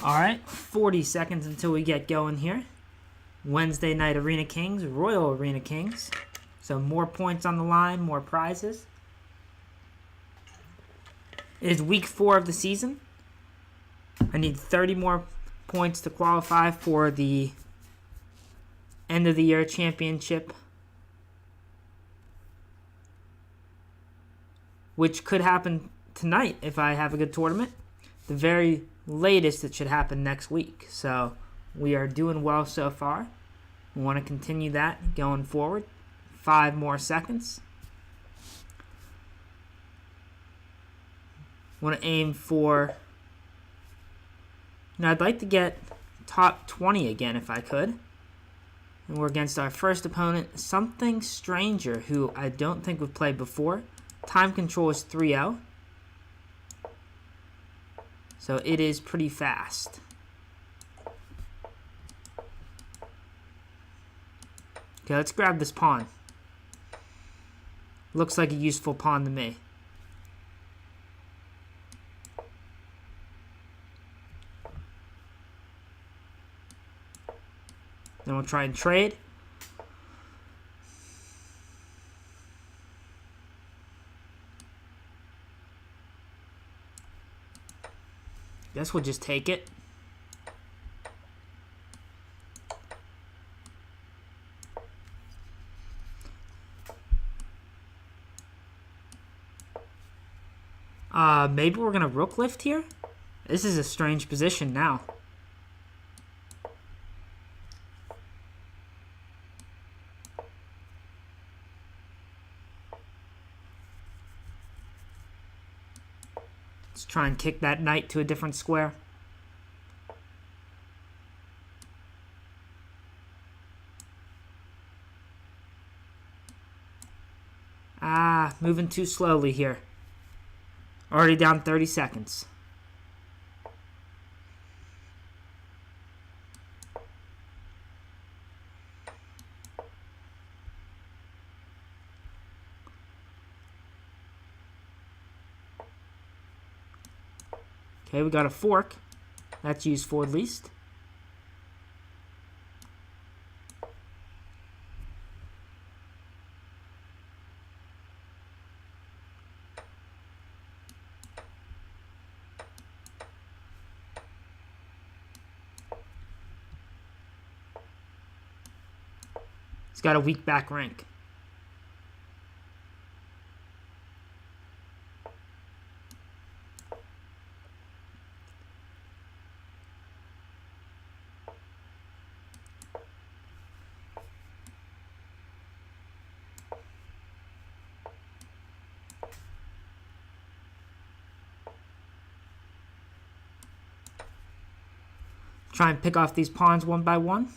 Alright, 40 seconds until we get going here. Wednesday night Arena Kings, Royal Arena Kings. So more points on the line, more prizes. It is week 4 of the season. I need 30 more points to qualify for the end of the year championship, which could happen tonight if I have a good tournament. The very latest, it should happen next week. So we are doing well so far. We want to continue that going forward. 5 more seconds. Want to aim for, I'd like to get top 20 again if I could. And we're against our first opponent, Something Stranger, who I don't think we've played before. Time control is 3-0. So it is pretty fast. Okay, let's grab this pawn. Looks like a useful pawn to me. Then we'll try and trade. Guess we'll just take it. Maybe we're going to rook lift here? This is a strange position now. Let's try and kick that knight to a different square. Moving too slowly here. Already down 30 seconds. Okay, we got a fork. That's useful at least. He's got a weak back rank. Try and pick off these pawns one by one.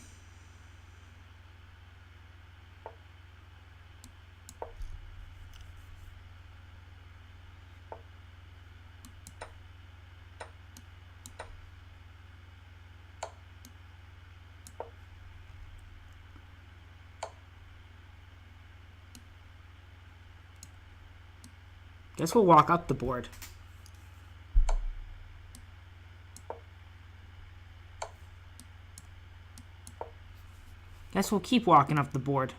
Guess we'll walk up the board. Guess we'll keep walking up the board.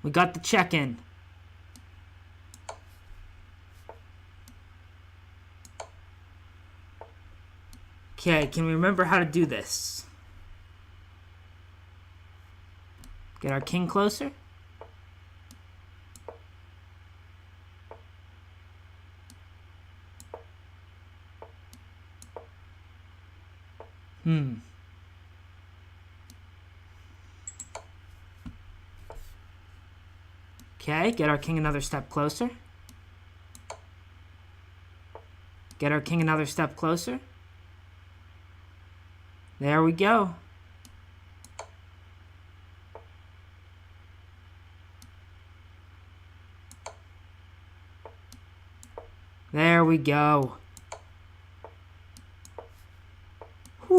We got the check-in. Okay, can we remember how to do this? Get our king closer. Okay, get our king another step closer. Get our king another step closer. There we go. There we go.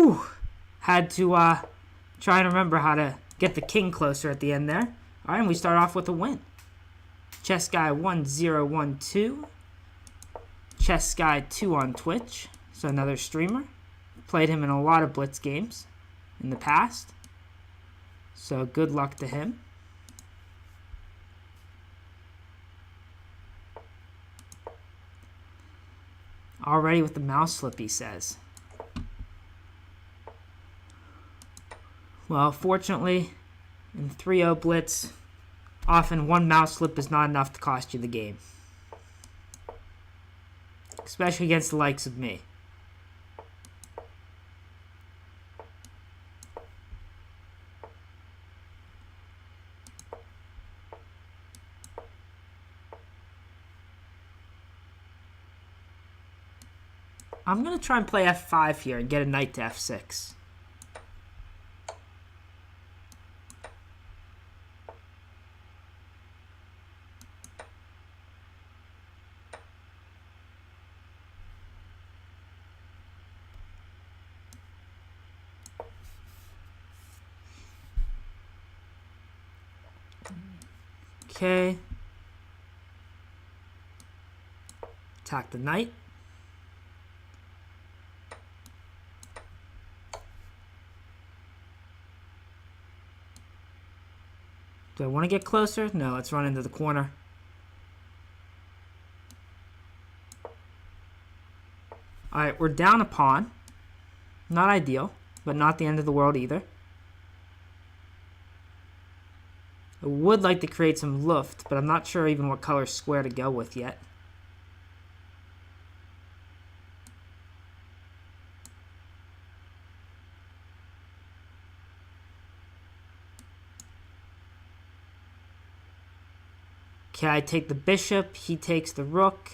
Whew. Had to try and remember how to get the king closer at the end there. All right, and we start off with a win. Chess Guy 1012. Chess Guy 2 on Twitch. So another streamer. Played him in a lot of Blitz games in the past. So good luck to him. Already with the mouse slip, he says. Well, fortunately, in 3-0 Blitz, often one mouse slip is not enough to cost you the game. Especially against the likes of me. I'm going to try and play f5 here and get a knight to f6. Okay. Attack the knight. Do I want to get closer? No, let's run into the corner. Alright, we're down a pawn. Not ideal, but not the end of the world either. I would like to create some Luft, but I'm not sure even what color square to go with yet. Okay, I take the bishop, he takes the rook,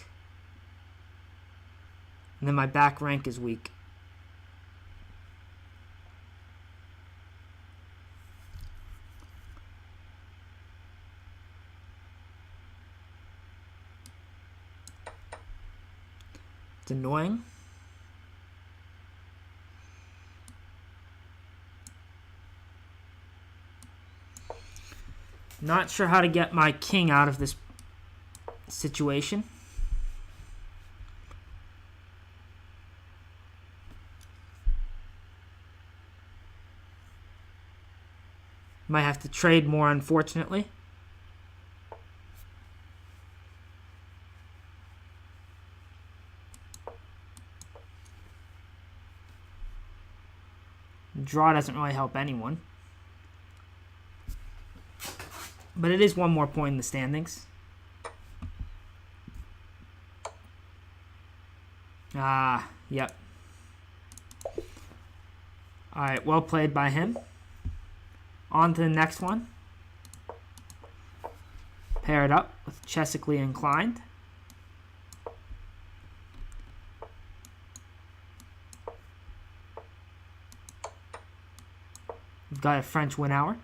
and then my back rank is weak. It's annoying. Not sure how to get my king out of this situation. Might have to trade more, unfortunately. Draw doesn't really help anyone. But it is one more point in the standings. Yep. Alright, well played by him. On to the next one. Pair it up with Chessically Inclined. We've got a French win hour.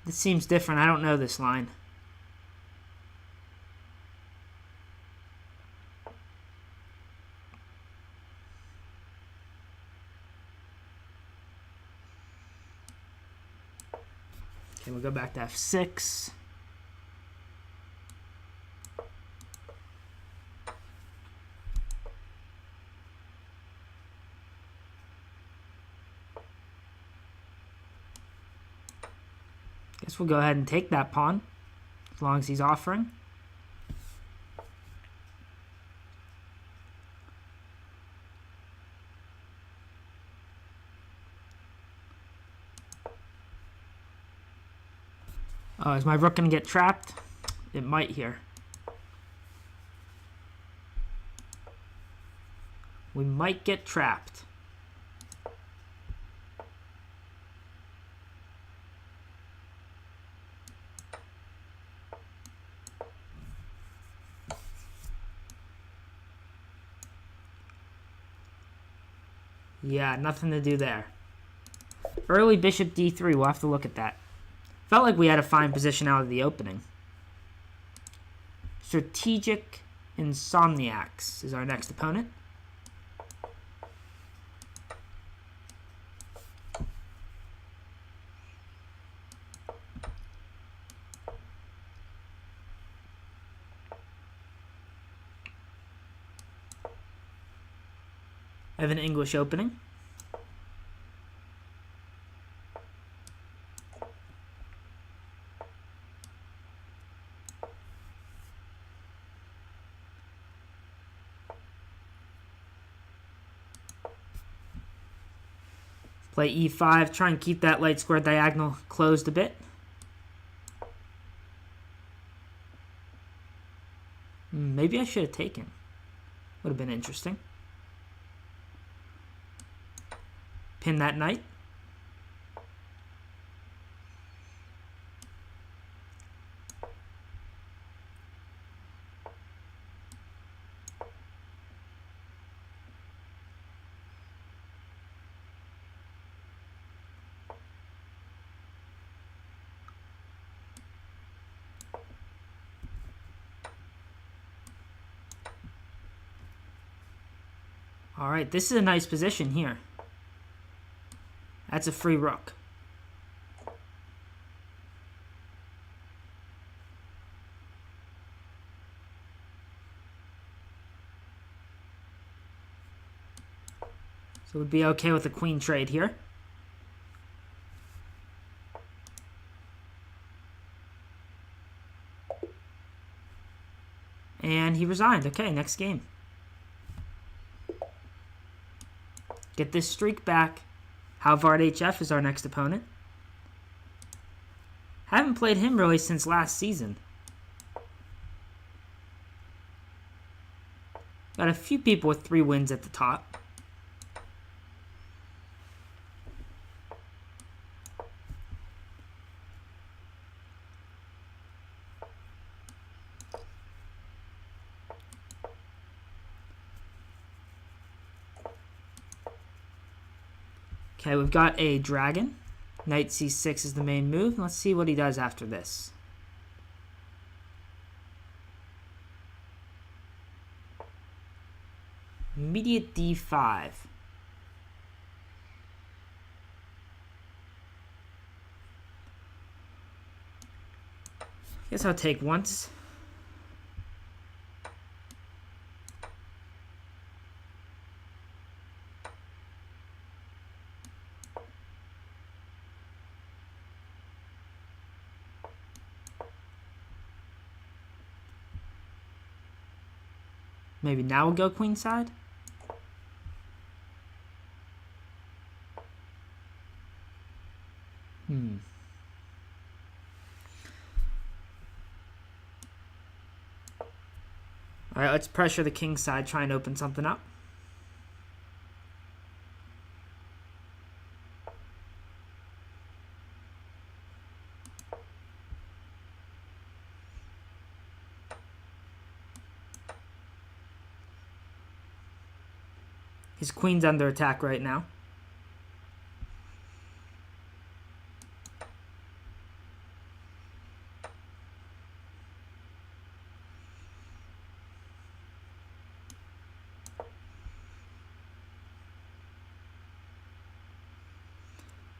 This seems different. I don't know this line. Okay, we'll go back to f6. Guess we'll go ahead and take that pawn, as long as he's offering. Oh, is my rook going to get trapped? It might here. We might get trapped. Yeah, nothing to do there. Early bishop d3. We'll have to look at that. Felt like we had a fine position out of the opening. Strategic Insomniacs is our next opponent. I have an English opening. Play e5, try and keep that light square diagonal closed a bit. Maybe I should have taken. Would have been interesting. Pin that knight. All right, this is a nice position here. That's a free rook. So we'd be okay with a queen trade here. And he resigned. Okay, next game. Get this streak back. Halvard HF is our next opponent. Haven't played him really since last season. Got a few people with 3 wins at the top. Okay, we've got a dragon. Knight c6 is the main move. Let's see what he does after this. Immediate d5. Guess I'll take once. Maybe now we'll go queenside. All right, let's pressure the king side, try and open something up. His queen's under attack right now.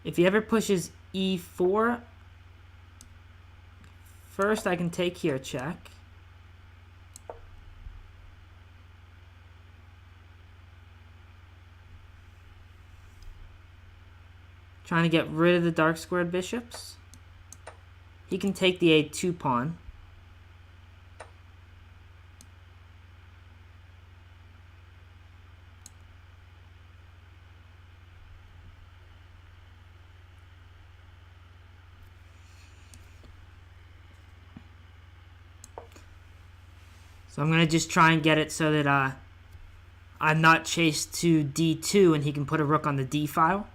If he ever pushes e4, first I can take here, check. Trying to get rid of the dark squared bishops. He can take the a2 pawn. So I'm going to just try and get it so that I'm not chased to d2 and he can put a rook on the d file.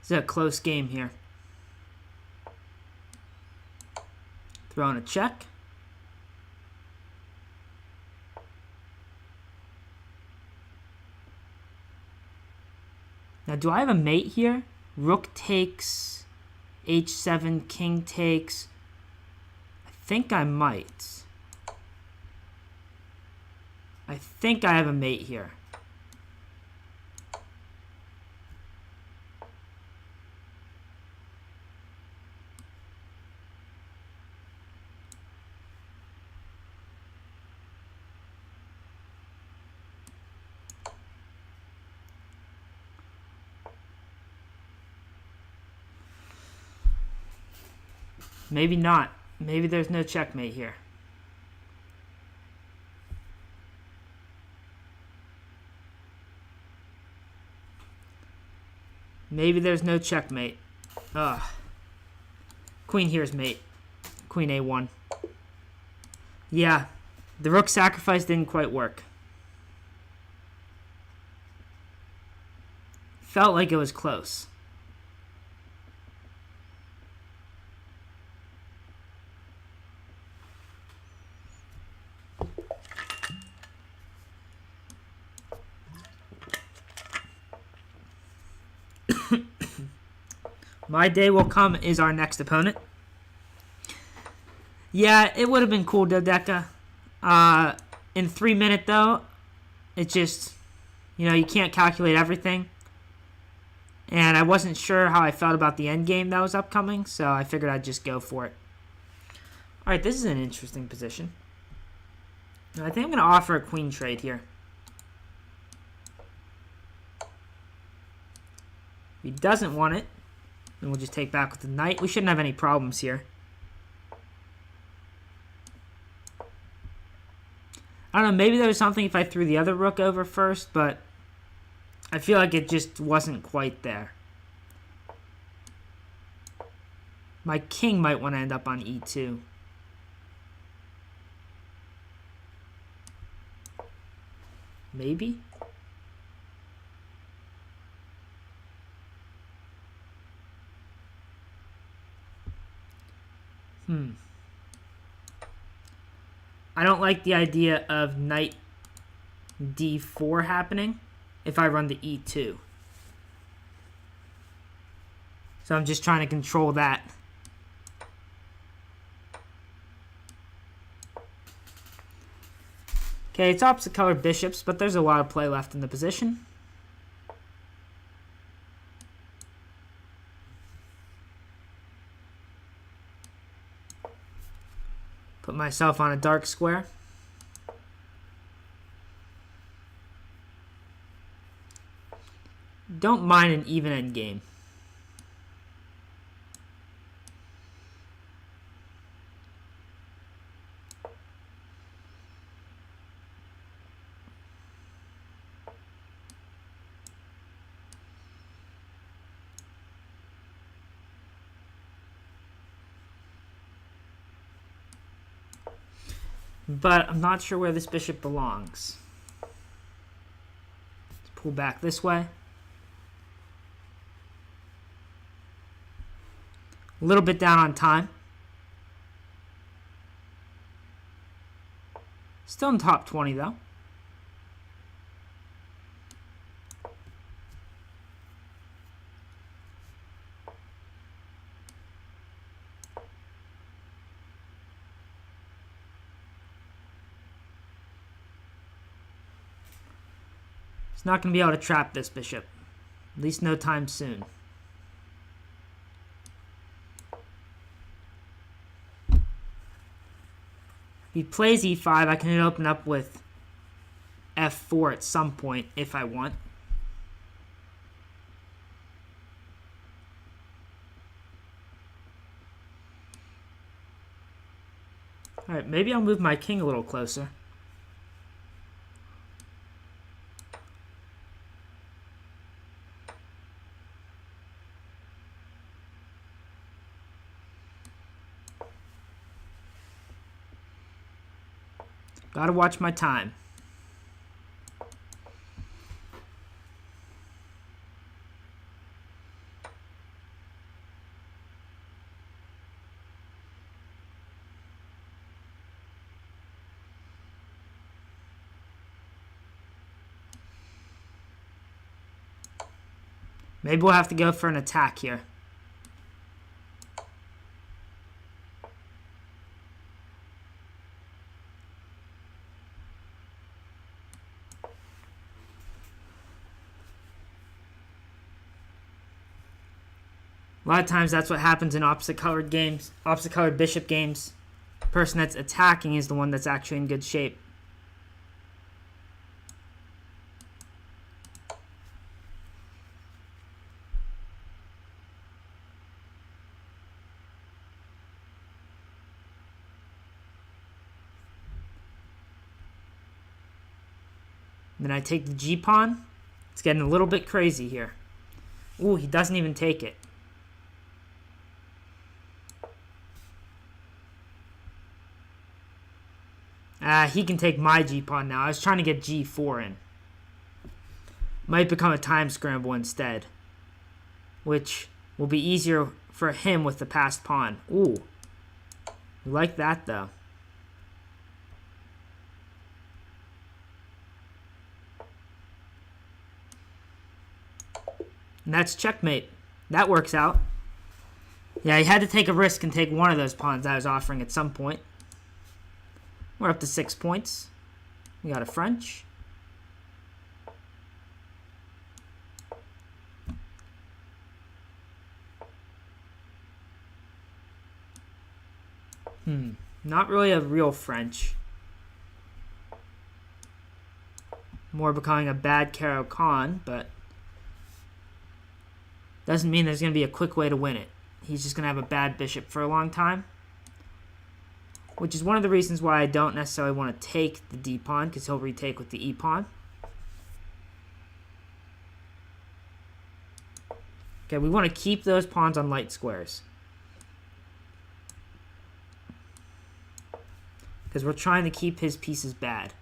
This is a close game here. Throwing a check. Now, do I have a mate here? Rook takes, h7, king takes. I think I might. I think I have a mate here. Maybe not. Maybe there's no checkmate here. Maybe there's no checkmate. Ugh. Queen here's mate. Queen a1. Yeah, the rook sacrifice didn't quite work. Felt like it was close. My day will come is our next opponent. Yeah, it would have been cool, Dodeca. In 3 minutes, though, it just, you can't calculate everything. And I wasn't sure how I felt about the end game that was upcoming, so I figured I'd just go for it. All right, this is an interesting position. I think I'm going to offer a queen trade here. If he doesn't want it, then we'll just take back with the knight. We shouldn't have any problems here. I don't know, maybe there was something if I threw the other rook over first, but I feel like it just wasn't quite there. My king might want to end up on e2. Maybe? I don't like the idea of knight d4 happening if I run the e2. So I'm just trying to control that. Okay, it's opposite colored bishops, but there's a lot of play left in the position. Put myself on a dark square. Don't mind an even end game. But I'm not sure where this bishop belongs. Let's pull back this way. A little bit down on time. Still in top 20 though. It's not going to be able to trap this bishop. At least no time soon. If he plays e5, I can open up with f4 at some point if I want. Alright, maybe I'll move my king a little closer. Gotta watch my time. Maybe we'll have to go for an attack here. A lot of times that's what happens in opposite colored games, opposite colored bishop games. The person that's attacking is the one that's actually in good shape. Then I take the g-pawn. It's getting a little bit crazy here. Ooh, he doesn't even take it. He can take my g-pawn now. I was trying to get g4 in. Might become a time scramble instead, which will be easier for him with the passed pawn. Ooh, we like that though. And that's checkmate. That works out. Yeah, he had to take a risk and take one of those pawns I was offering at some point. We're up to 6 points. We got a French. Not really a real French. More becoming a bad Caro-Kann, but doesn't mean there's going to be a quick way to win it. He's just going to have a bad bishop for a long time, which is one of the reasons why I don't necessarily want to take the d-pawn, because he'll retake with the e-pawn. Okay, we want to keep those pawns on light squares, because we're trying to keep his pieces bad.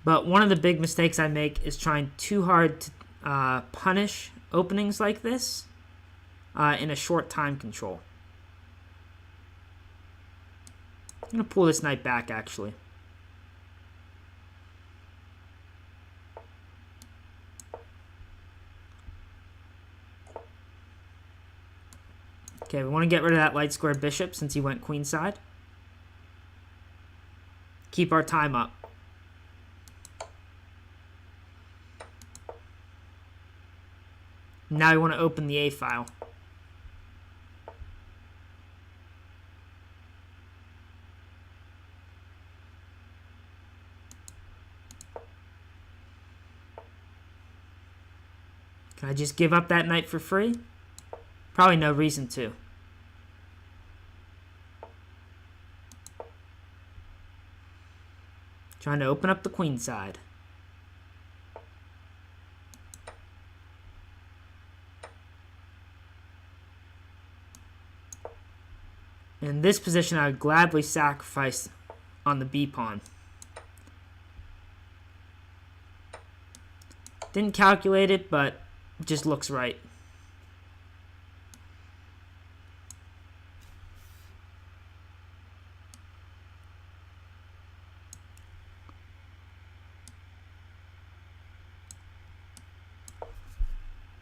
But one of the big mistakes I make is trying too hard to punish openings like this in a short time control. I'm going to pull this knight back, actually. Okay, we want to get rid of that light square bishop since he went queenside. Keep our time up. Now we want to open the A file. Can I just give up that knight for free? Probably no reason to. Trying to open up the queen side. In this position, I would gladly sacrifice on the b-pawn. Didn't calculate it, but it just looks right.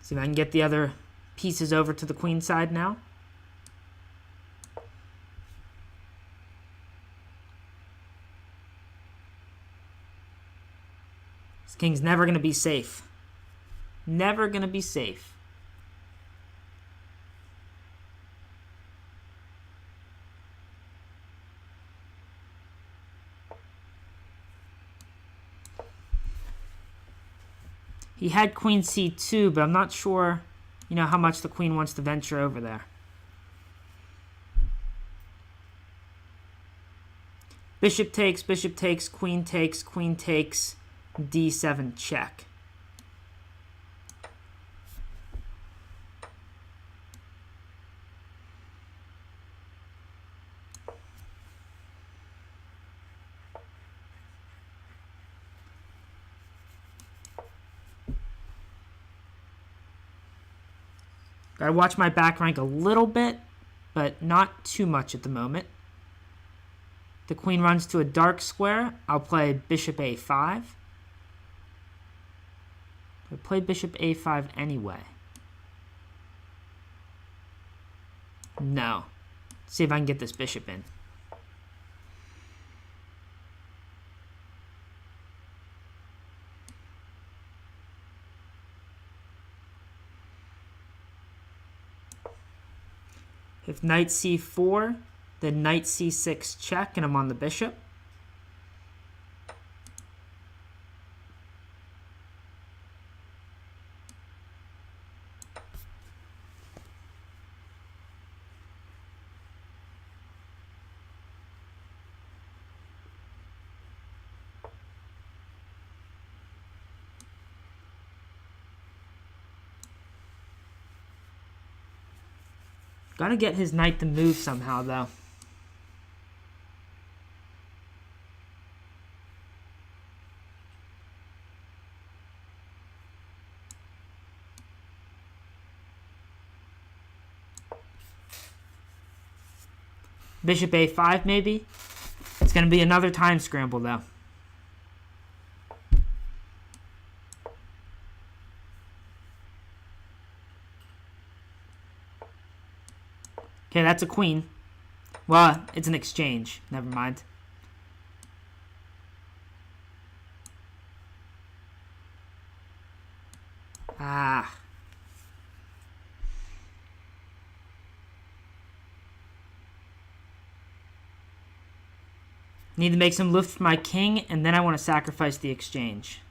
See if I can get the other pieces over to the queen side now. This king's never going to be safe. Never going to be safe. He had queen c2, but I'm not sure, how much the queen wants to venture over there. Bishop takes, queen takes, d7 check. Gotta watch my back rank a little bit, but not too much at the moment. The queen runs to a dark square. I'll play bishop a5. I play bishop a5 anyway. No. Let's see if I can get this bishop in. If knight c4, then knight c6 check, and I'm on the bishop. Gotta get his knight to move somehow, though. Bishop a5, maybe? It's gonna be another time scramble, though. Okay, that's a queen. Well, it's an exchange. Never mind. Ah. Need to make some lift for my king, and then I want to sacrifice the exchange.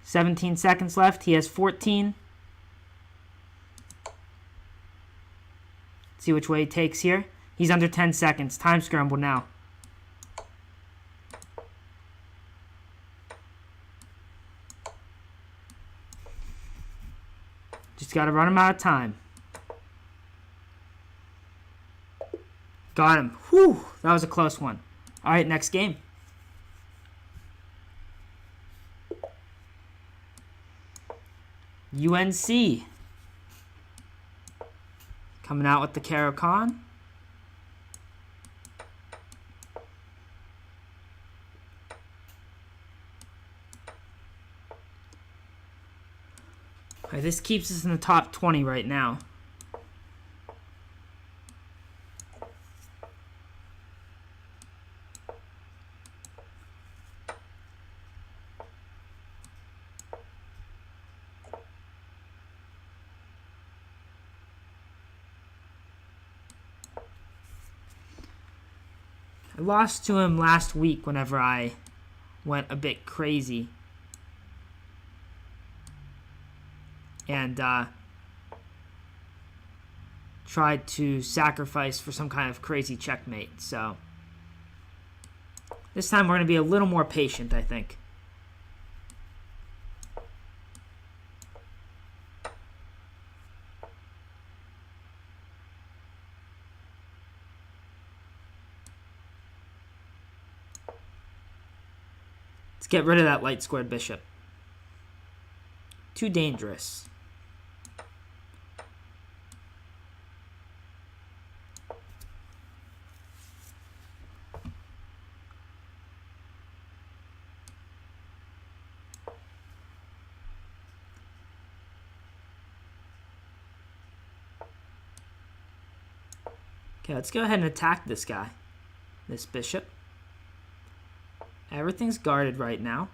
"17 seconds left. He has 14. See which way he takes here. He's under 10 seconds. Time scramble now. Just got to run him out of time. Got him. Whew, that was a close one. All right, next game. UNC. Coming out with the Caro-Kann. All right, this keeps us in the top 20 right now. I lost to him last week whenever I went a bit crazy. And tried to sacrifice for some kind of crazy checkmate. So this time we're going to be a little more patient, I think. Let's get rid of that light squared bishop. Too dangerous. Okay, let's go ahead and attack this guy, this bishop. Everything's guarded right now.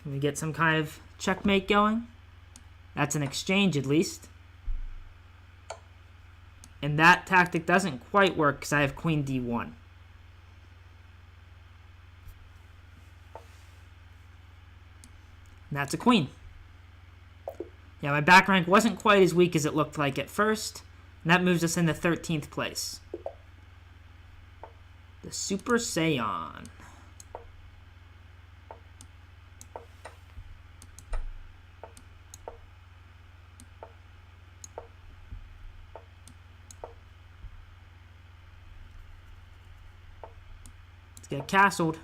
Can we get some kind of checkmate going? That's an exchange at least. And that tactic doesn't quite work because I have queen d1. And that's a queen. Yeah, my back rank wasn't quite as weak as it looked like at first. And that moves us into 13th place. The Super Saiyan. get castled.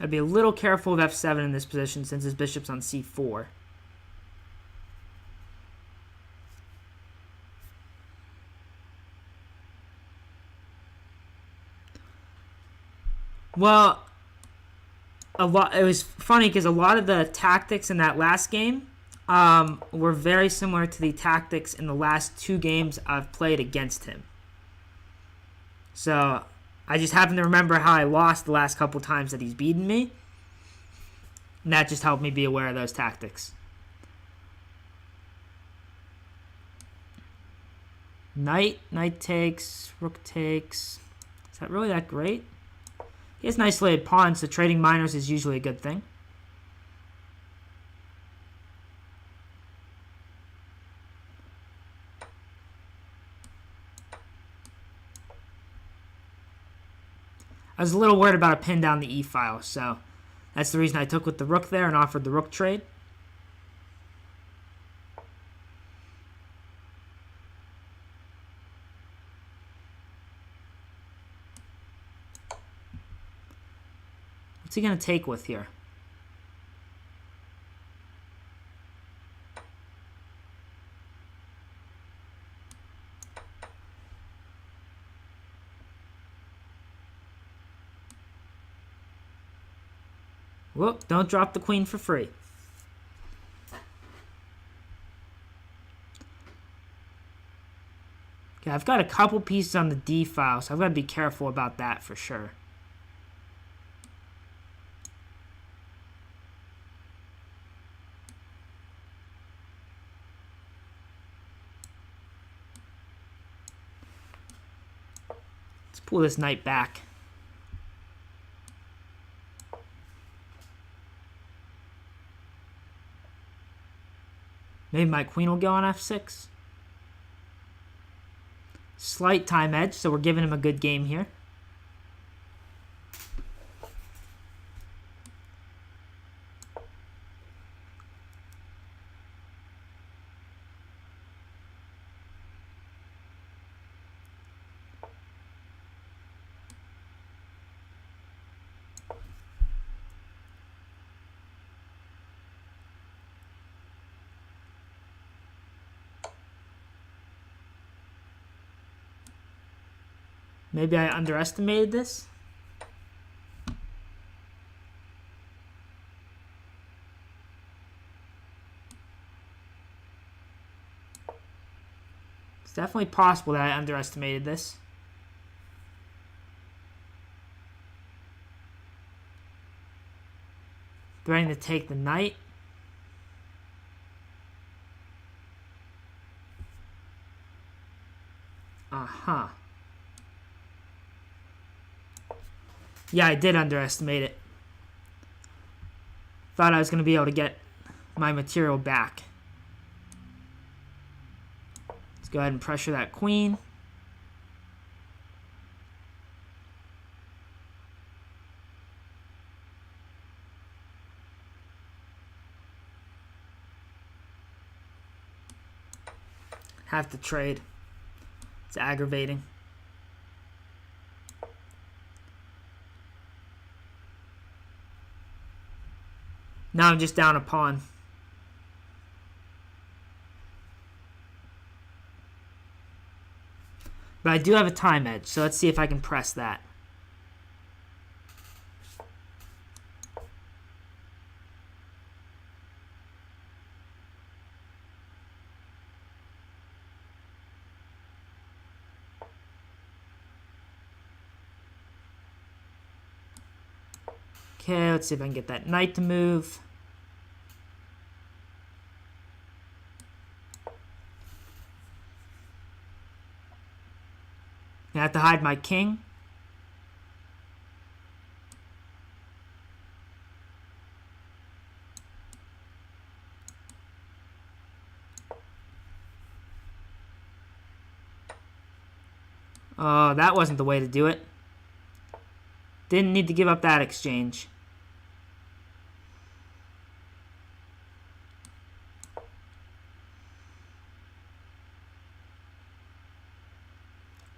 I'd be a little careful of f7 in this position since his bishop's on c4. Well, it was funny because a lot of the tactics in that last game were very similar to the tactics in the last 2 games I've played against him. So I just happen to remember how I lost the last couple times that he's beaten me. And that just helped me be aware of those tactics. Knight takes, rook takes. Is that really that great? He has nice laid pawns, so trading minors is usually a good thing. I was a little worried about a pin down the e-file, so that's the reason I took with the rook there and offered the rook trade. What's he going to take with here? Whoop, don't drop the queen for free. Okay, I've got a couple pieces on the D file, so I've got to be careful about that for sure. Let's pull this knight back. Maybe my queen will go on f6. Slight time edge, so we're giving him a good game here. Maybe I underestimated this. It's definitely possible that I underestimated this. Threatening to take the knight. Uh-huh. Yeah, I did underestimate it. Thought I was going to be able to get my material back. Let's go ahead and pressure that queen. Have to trade. It's aggravating. Now I'm just down a pawn. But I do have a time edge, so let's see if I can press that. Okay, let's see if I can get that knight to move. I have to hide my king. Oh, that wasn't the way to do it. Didn't need to give up that exchange.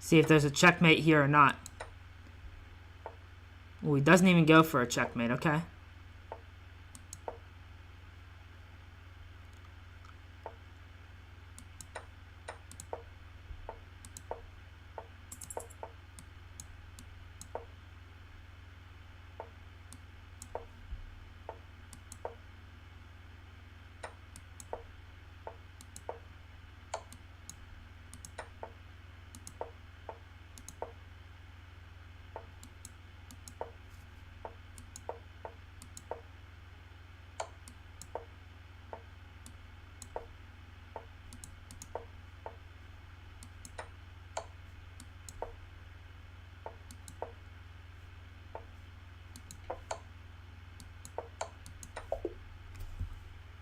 See if there's a checkmate here or not. Oh, he doesn't even go for a checkmate. Okay.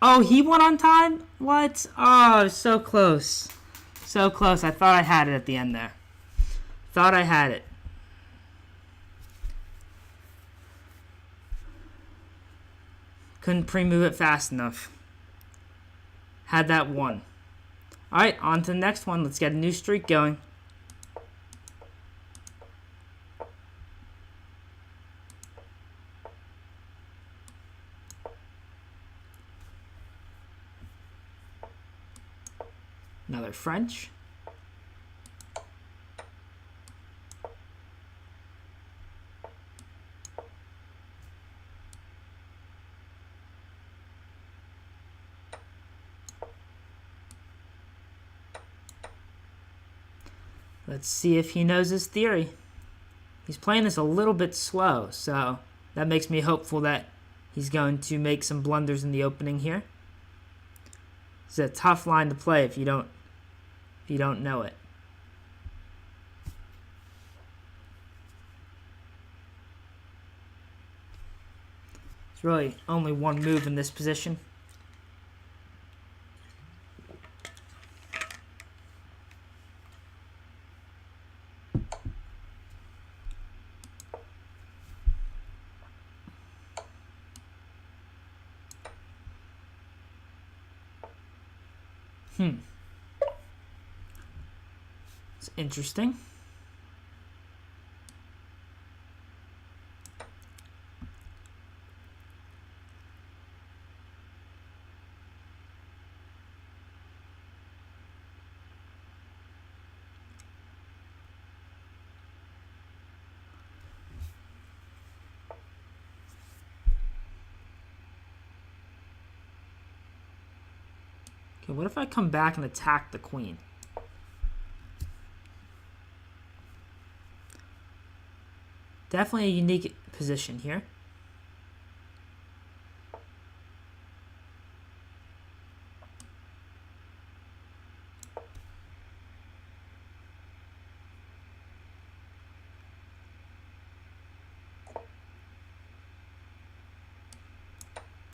Oh, he won on time? What? Oh, so close. So close. I thought I had it at the end there. Thought I had it. Couldn't pre-move it fast enough. Had that one. Alright, on to the next one. Let's get a new streak going. Another French. Let's see if he knows his theory. He's playing this a little bit slow, so that makes me hopeful that he's going to make some blunders in the opening here. It's a tough line to play if you don't know it. It's really only one move in this position. It's interesting. Okay, what if I come back and attack the queen? Definitely a unique position here.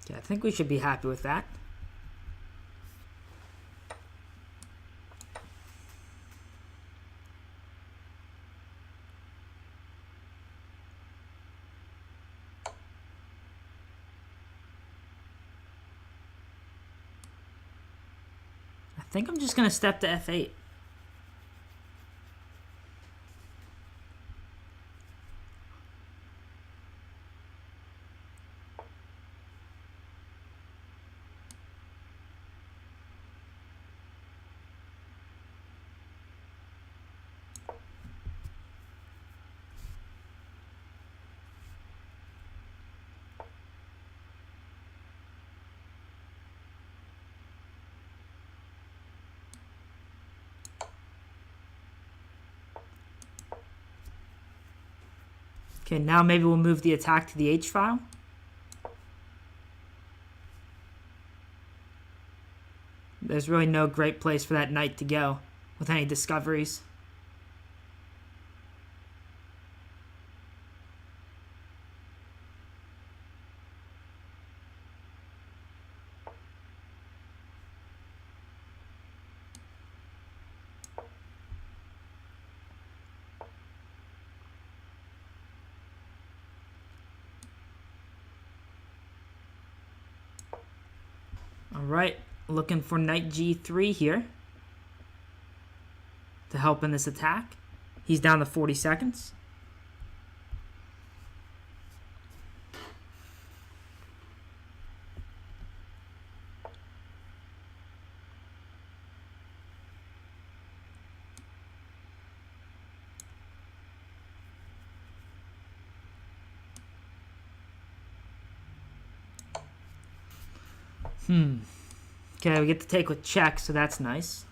Okay, I think we should be happy with that. I think I'm just going to step to f8. Okay, now maybe we'll move the attack to the H file. There's really no great place for that knight to go with any discoveries. Alright, looking for knight g3 here to help in this attack. He's down to 40 seconds. Okay, we get to take with check, so that's nice.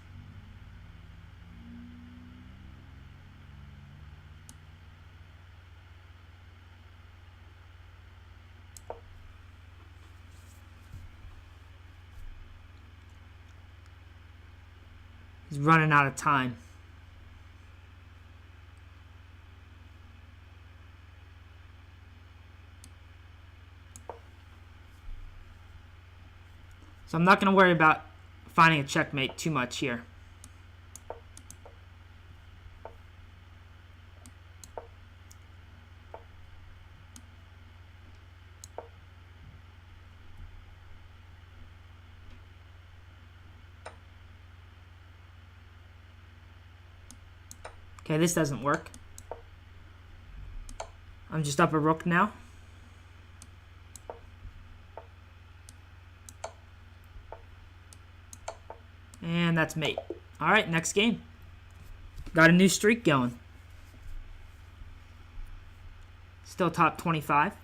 He's running out of time. So I'm not going to worry about finding a checkmate too much here. Okay, this doesn't work. I'm just up a rook now. And that's mate. All right, next game. Got a new streak going. Still top 25.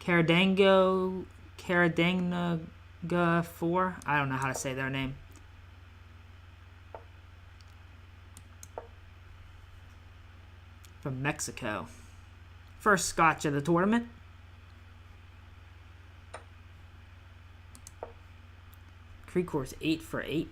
Caradanga 4. I don't know how to say their name. From Mexico. First scotch of the tournament. Creekor's 8 for 8.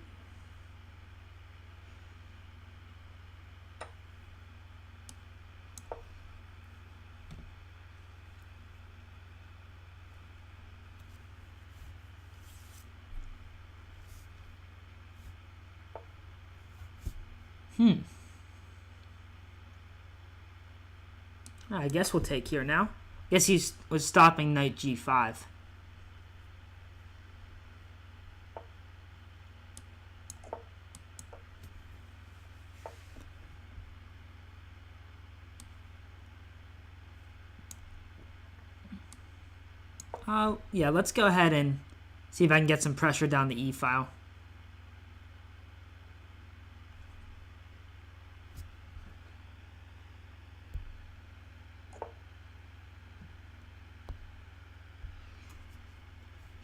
I guess we'll take here now. Guess he was stopping knight g5. Yeah, let's go ahead and see if I can get some pressure down the e-file.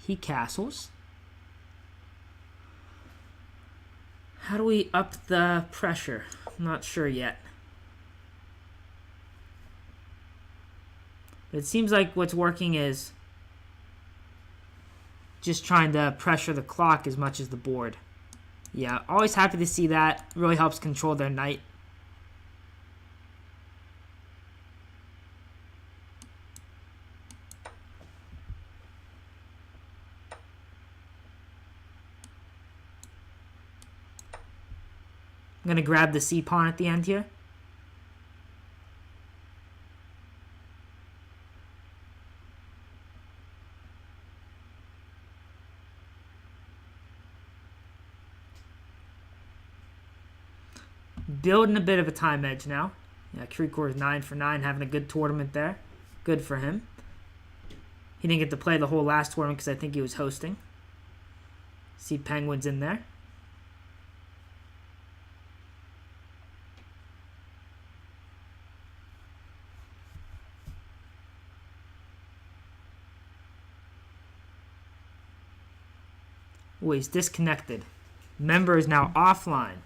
He castles. How do we up the pressure? I'm not sure yet. But it seems like what's working is just trying to pressure the clock as much as the board. Yeah, always happy to see that. Really helps control their knight. I'm going to grab the c-pawn at the end here. Building a bit of a time edge now. Yeah, Creekor is 9 for 9, having a good tournament there. Good for him. He didn't get to play the whole last tournament because I think he was hosting. See Penguins in there. Oh, he's disconnected. Member is now offline.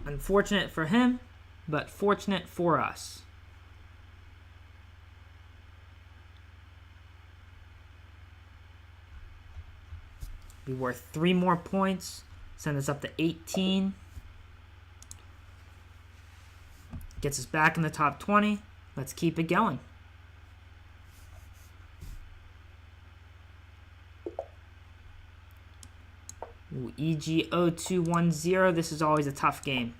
Unfortunate for him, but fortunate for us. Be worth 3 more points. Send us up to 18. Gets us back in the top 20. Let's keep it going. Ooh, EG0210. This is always a tough game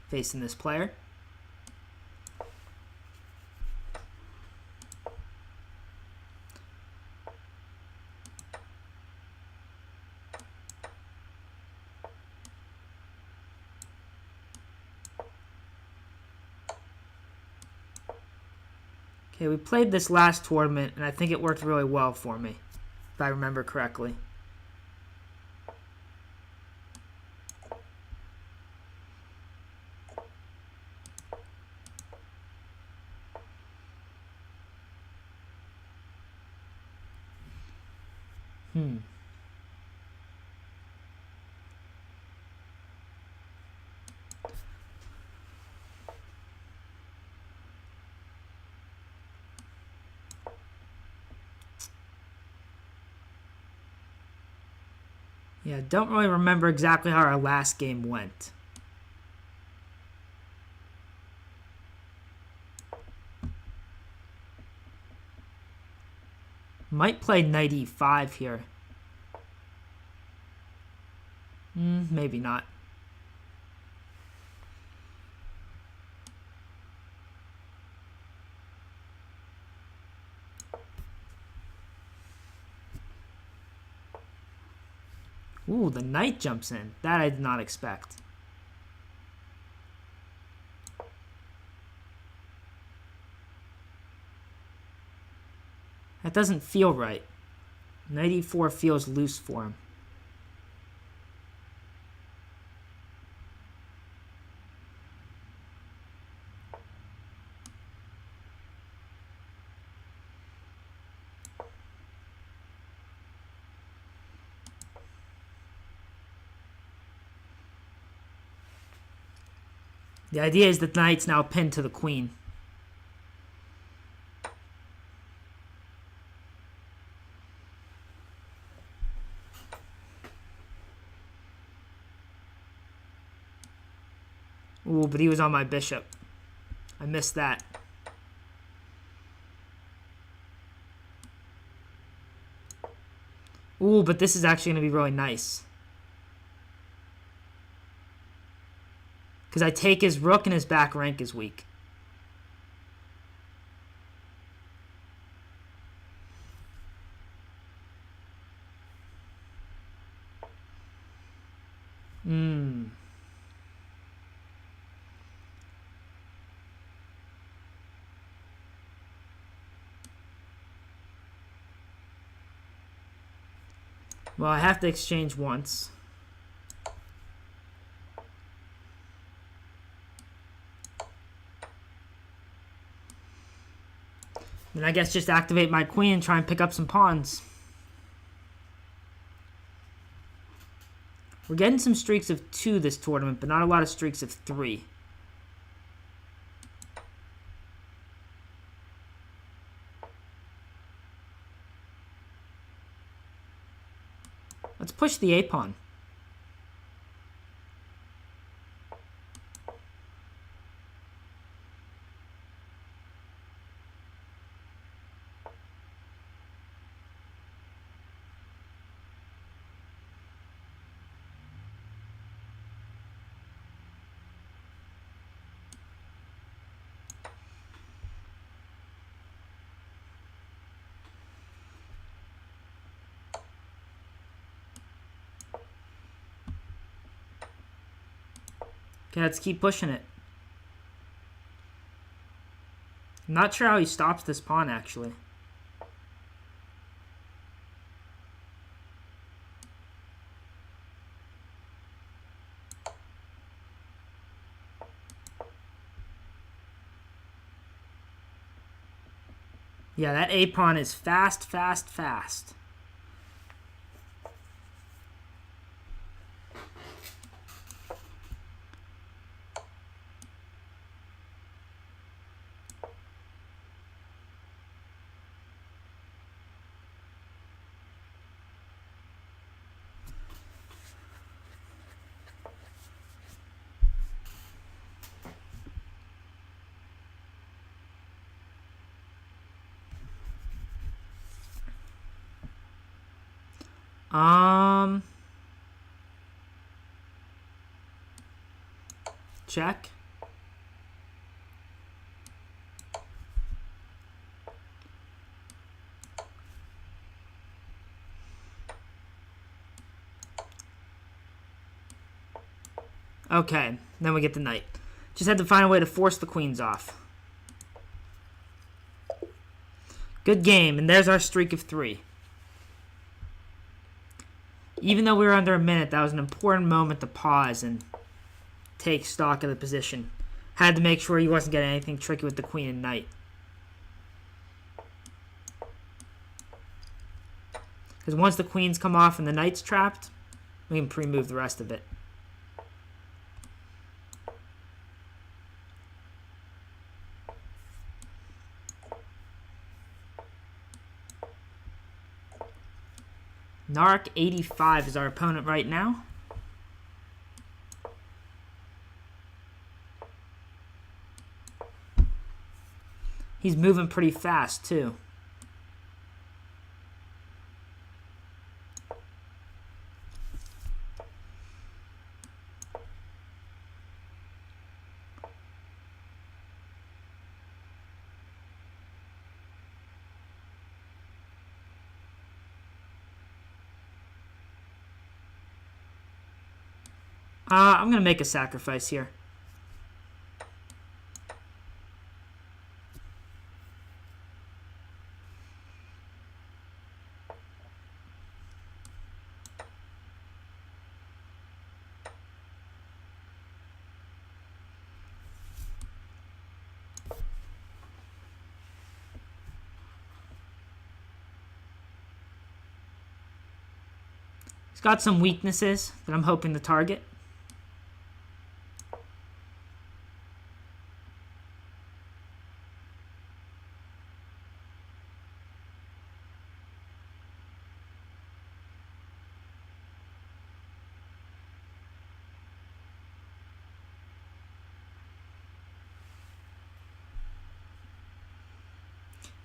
facing this player. Okay, we played this last tournament, and I think it worked really well for me, if I remember correctly. Yeah, don't really remember exactly how our last game went. Might play knight e5 here. Maybe not. Ooh, the knight jumps in. That I did not expect. That doesn't feel right. Knight e4 feels loose for him. The idea is that the knight's now pinned to the queen. Ooh, but he was on my bishop. I missed that. Ooh, but this is actually going to be really nice. Because I take his rook and his back rank is weak. Well, I have to exchange once. Then I guess just activate my queen and try and pick up some pawns. We're getting some streaks of 2 this tournament, but not a lot of streaks of 3. Let's push the a-pawn. Okay, let's keep pushing it. I'm not sure how he stops this pawn, actually. Yeah, that a-pawn is fast, fast, fast. Check. Okay, then we get the knight. Just had to find a way to force the queens off. Good game, and there's our streak of 3. Even though we were under a minute, that was an important moment to pause and take stock of the position. Had to make sure he wasn't getting anything tricky with the queen and knight. Because once the queens come off and the knight's trapped, we can pre-move the rest of it. Narc 85 is our opponent right now. He's moving pretty fast, too. I'm going to make a sacrifice here. He's got some weaknesses that I'm hoping to target.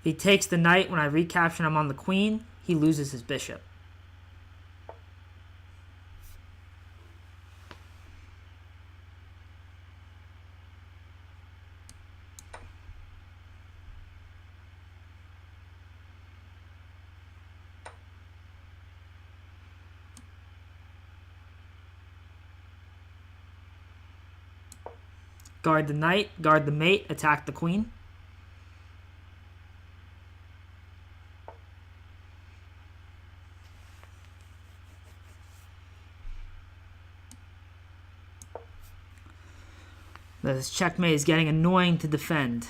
If he takes the knight when I recapture him on the queen, he loses his bishop. Guard the knight, guard the mate, attack the queen. This checkmate is getting annoying to defend.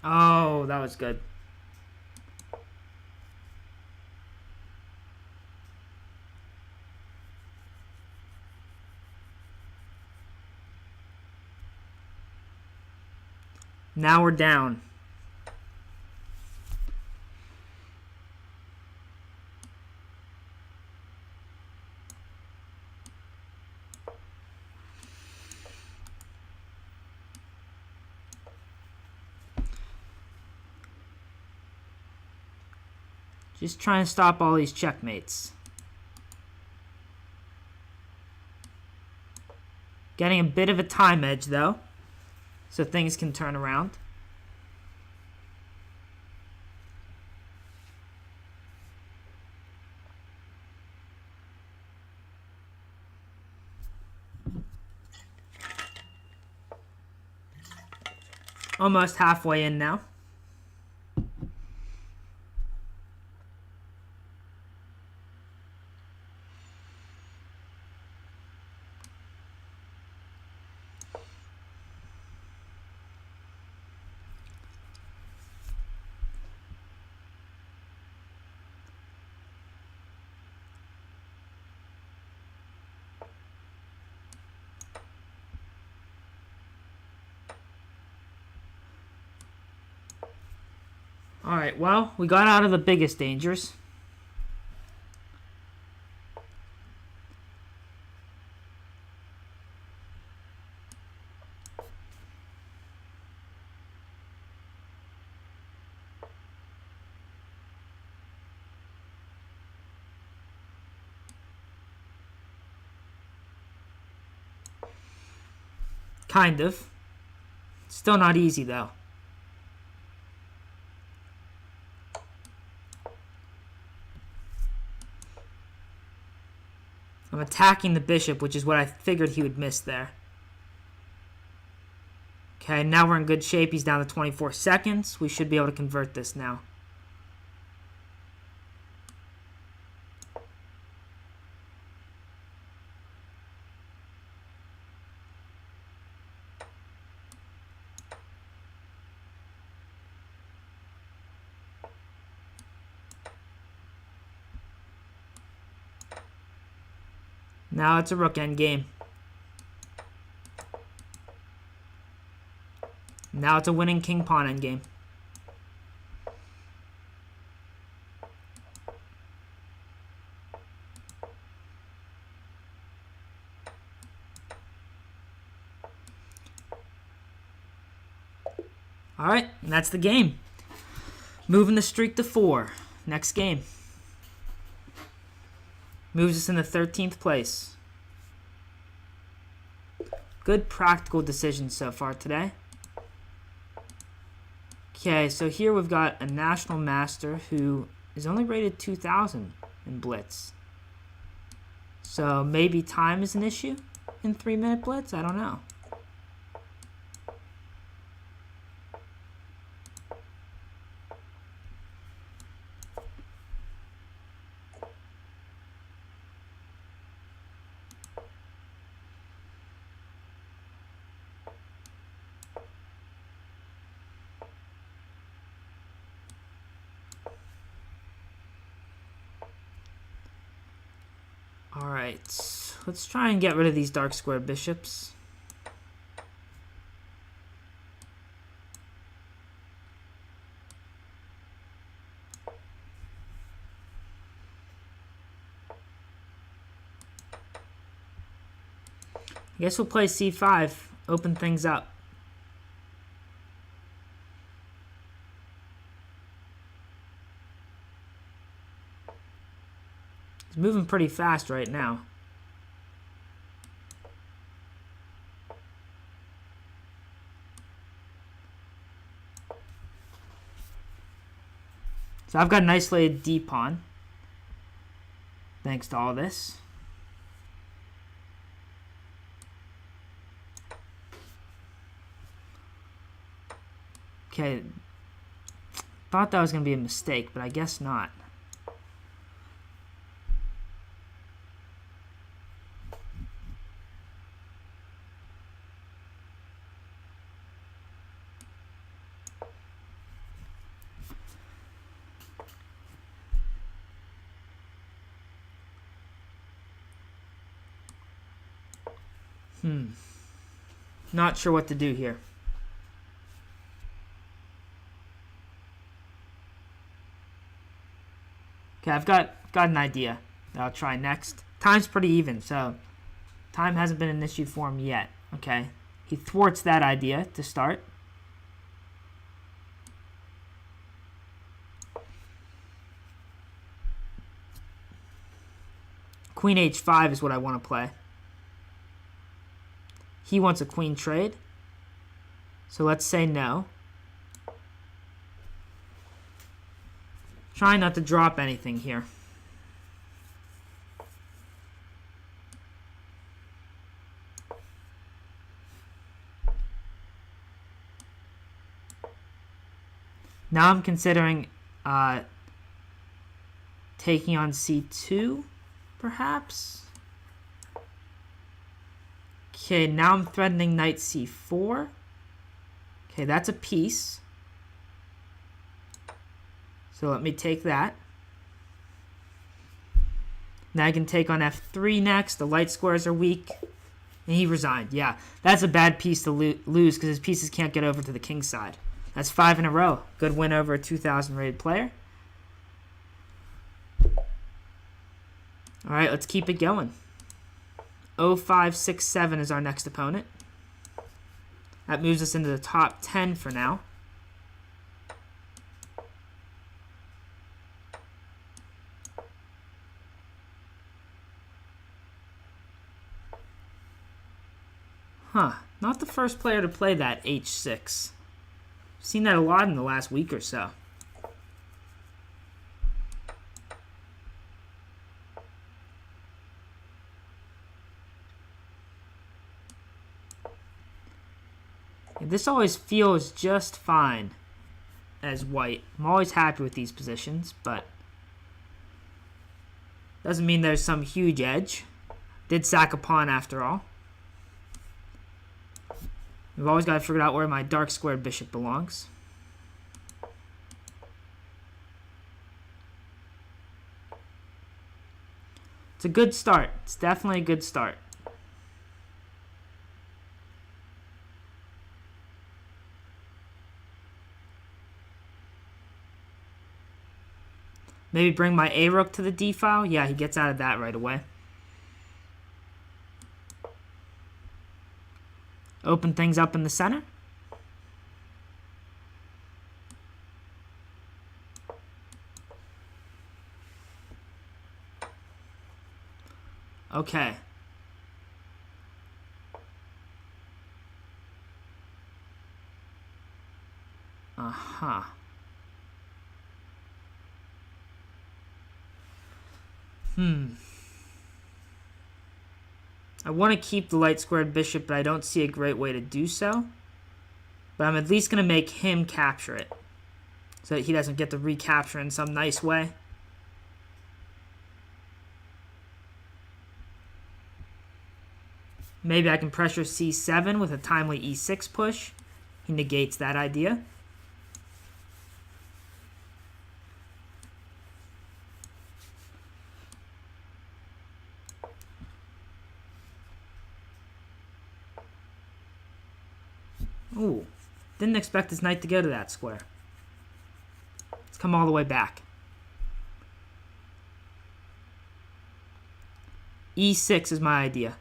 Oh, that was good. Now we're down. Just trying to stop all these checkmates. Getting a bit of a time edge, though, so things can turn around. Almost halfway in now. Alright, well, we got out of the biggest dangers. Kind of. Still not easy, though. I'm attacking the bishop, which is what I figured he would miss there. Okay, now we're in good shape. He's down to 24 seconds. We should be able to convert this now. Now it's a rook endgame. Now it's a winning king-pawn endgame. All right, and that's the game. Moving the streak to 4. Next game. Moves us in the 13th place. Good practical decisions so far today. Okay, so here we've got a national master who is only rated 2,000 in Blitz. So maybe time is an issue in 3-minute Blitz? I don't know. Alright, let's try and get rid of these dark square bishops. I guess we'll play c5, open things up. He's moving pretty fast right now. So I've got an isolated d-pawn, thanks to all this. Okay, thought that was going to be a mistake, but I guess not. Not sure what to do here. Okay, I've got an idea that I'll try next. Time's pretty even, so time hasn't been an issue for him yet. Okay, he thwarts that idea to start. Queen h5 is what I want to play. He wants a queen trade, so let's say no. Try not to drop anything here. Now I'm considering taking on c2, perhaps. Okay, now I'm threatening knight c4. Okay, that's a piece. So let me take that. Now I can take on f3 next. The light squares are weak. And he resigned. Yeah, that's a bad piece to lose because his pieces can't get over to the king side. That's 5 in a row. Good win over a 2,000 rated player. All right, let's keep it going. 05, 6, 7 is our next opponent. That moves us into the top 10 for now. Huh, not the first player to play that h6. Seen that a lot in the last week or so. This always feels just fine as white. I'm always happy with these positions, but doesn't mean there's some huge edge. Did sack a pawn after all. We've always got to figure out where my dark squared bishop belongs. It's a good start. It's definitely a good start. Maybe bring my A-rook to the D file. Yeah, he gets out of that right away. Open things up in the center. Okay. Uh-huh. I want to keep the light squared bishop, but I don't see a great way to do so. But I'm at least going to make him capture it, so that he doesn't get to recapture in some nice way. Maybe I can pressure c7 with a timely e6 push. He negates that idea. Ooh, didn't expect his knight to go to that square. Let's come all the way back. e6 is my idea.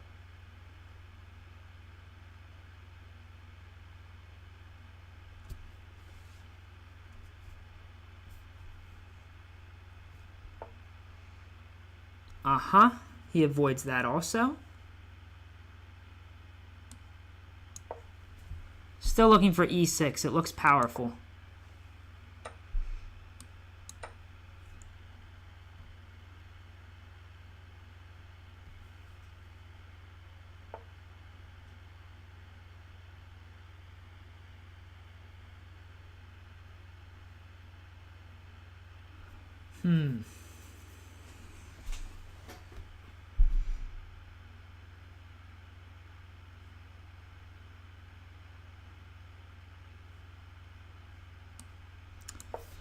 Uh-huh. He avoids that also. Still looking for e6. It looks powerful.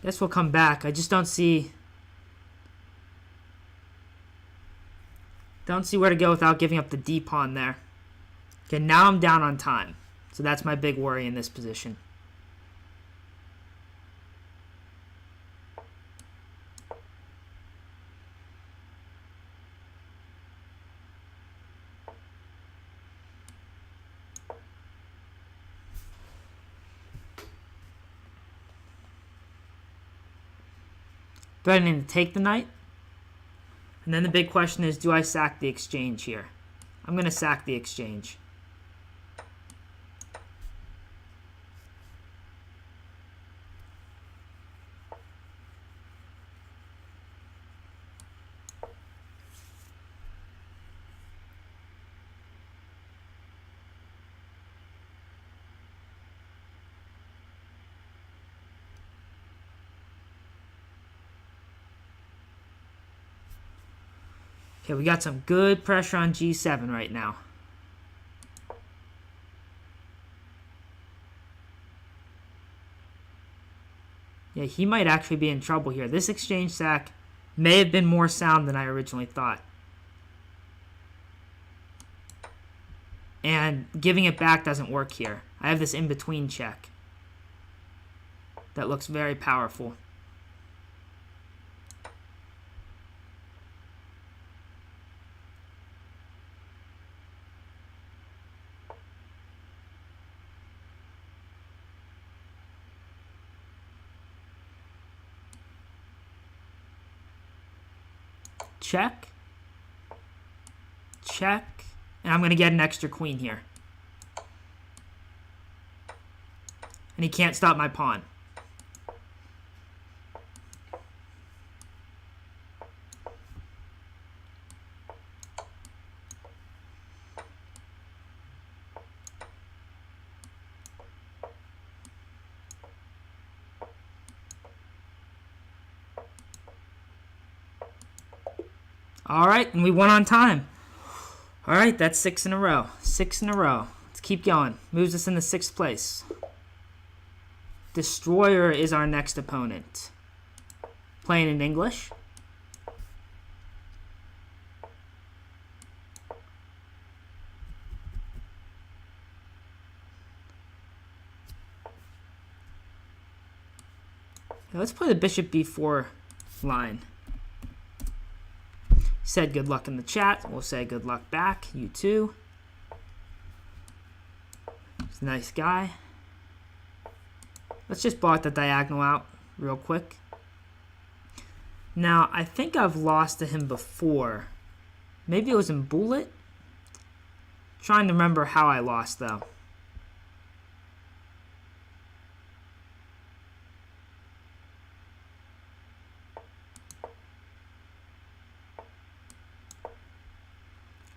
Guess we'll come back. I just don't see where to go without giving up the D pawn there. Okay, now I'm down on time. So that's my big worry in this position. Threatening to take the knight. And then the big question is, do I sack the exchange here? I'm going to sack the exchange. Okay, we got some good pressure on g7 right now. Yeah, he might actually be in trouble here. This exchange sack may have been more sound than I originally thought. And giving it back doesn't work here. I have this in-between check that looks very powerful. Check. Check. And I'm going to get an extra queen here. And he can't stop my pawn. All right, and we won on time. All right, that's 6 in a row. 6 in a row. Let's keep going. Moves us into 6th place. Destroyer is our next opponent. Playing in English. Now let's play the bishop b4 line. Said good luck in the chat. We'll say good luck back. You too. He's a nice guy. Let's just block the diagonal out real quick. Now, I think I've lost to him before. Maybe it was in Bullet. Trying to remember how I lost, though.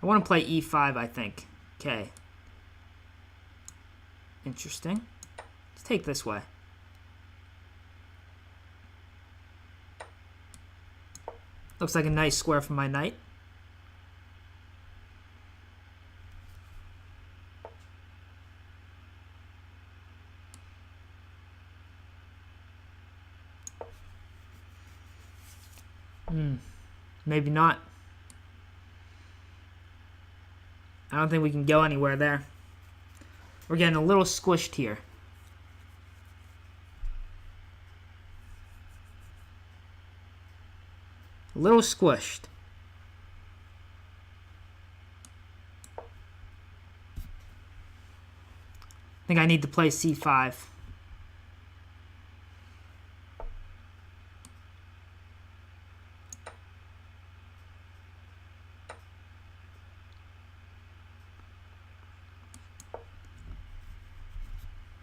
I want to play e5, I think. Okay. Interesting. Let's take this way. Looks like a nice square for my knight. Maybe not. I don't think we can go anywhere there. We're getting a little squished here. A little squished. I think I need to play c5.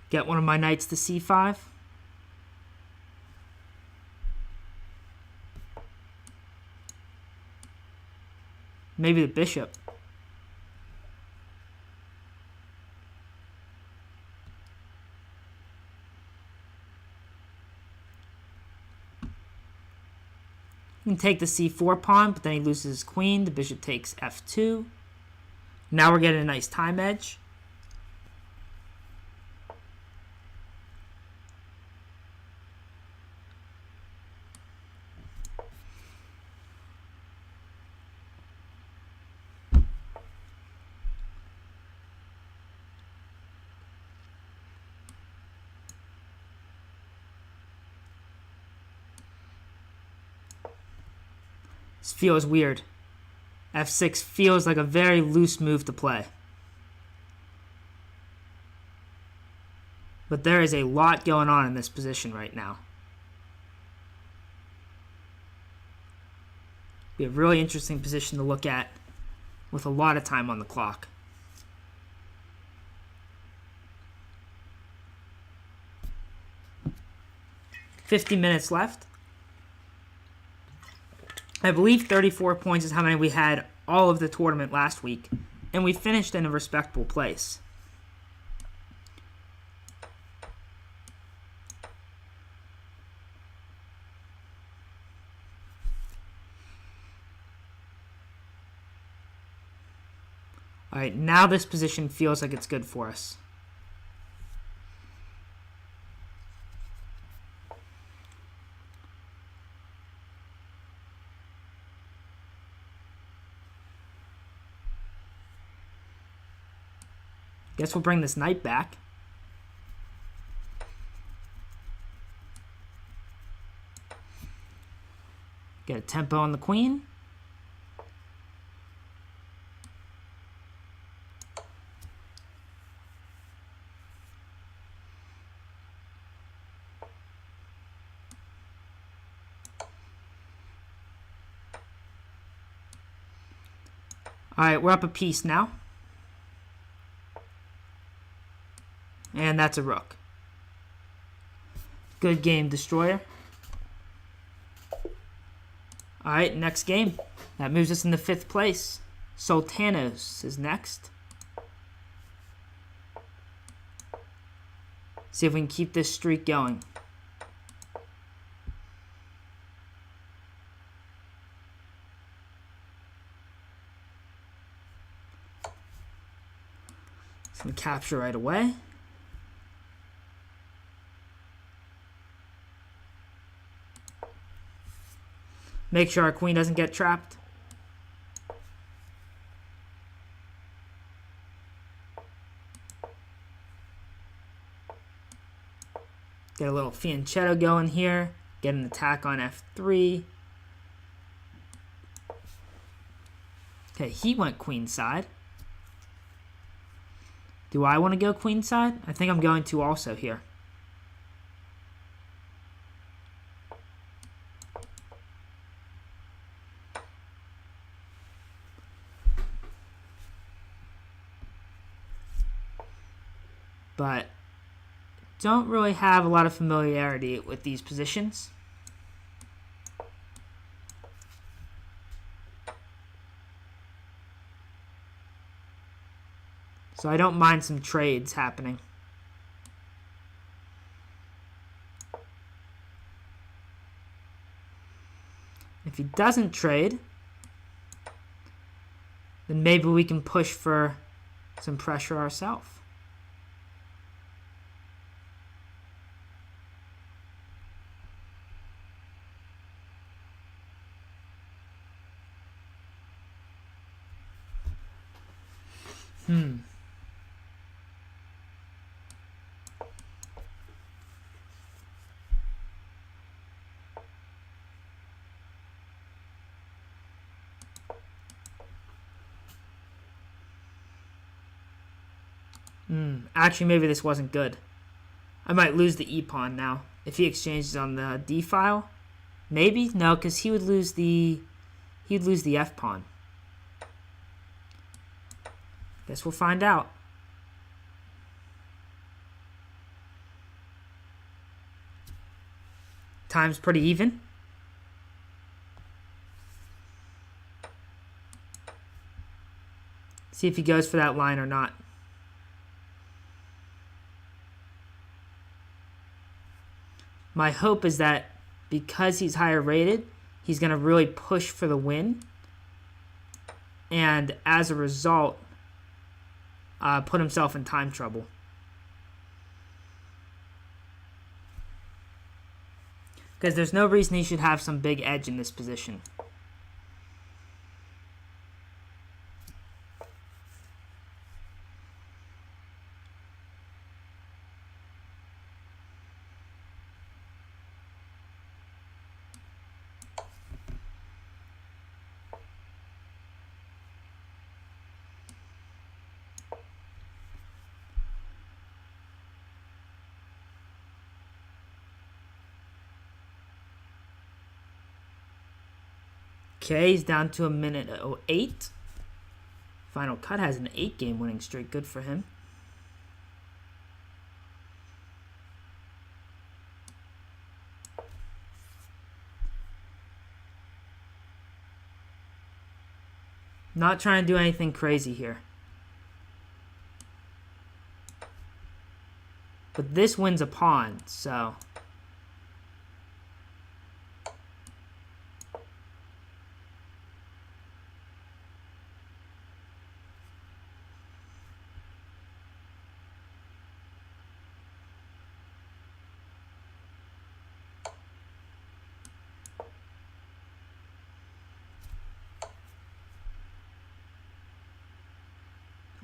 Get one of my knights to c5. Maybe the bishop. You can take the c4 pawn, but then he loses his queen. The bishop takes f2. Now we're getting a nice time edge. This feels weird. f6 feels like a very loose move to play. But there is a lot going on in this position right now. Be a really interesting position to look at with a lot of time on the clock. $50 minutes left. I believe 34 points is how many we had all of the tournament last week, and we finished in a respectable place. All right, now this position feels like it's good for us. Guess we'll bring this knight back. Get a tempo on the queen. All right, we're up a piece now. And that's a rook. Good game, Destroyer. Alright, next game. That moves us into 5th place. Sultanos is next. See if we can keep this streak going. Some capture right away. Make sure our queen doesn't get trapped. Get a little fianchetto going here. Get an attack on f3. Okay, he went queenside. Do I want to go queenside? I think I'm going to also here. But don't really have a lot of familiarity with these positions. So I don't mind some trades happening. If he doesn't trade, then maybe we can push for some pressure ourselves. Actually, maybe this wasn't good. I might lose the e-pawn now. If he exchanges on the d-file. Maybe? No, because he would lose the f-pawn. Guess we'll find out. Time's pretty even. See if he goes for that line or not. My hope is that because he's higher rated, he's going to really push for the win. And as a result, put himself in time trouble. Because there's no reason he should have some big edge in this position. Okay, he's down to a minute 08. Final Cut has an 8-game winning streak. Good for him. Not trying to do anything crazy here. But this wins a pawn, so...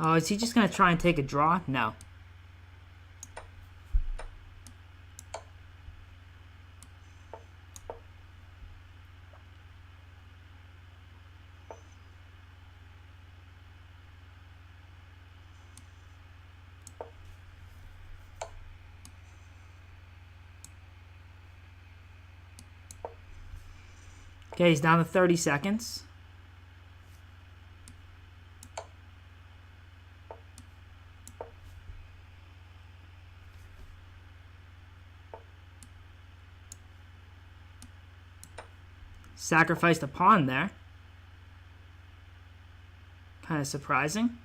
Oh, is he just going to try and take a draw? No. Okay, he's down to 30 seconds. Sacrificed a pawn there. Kind of surprising.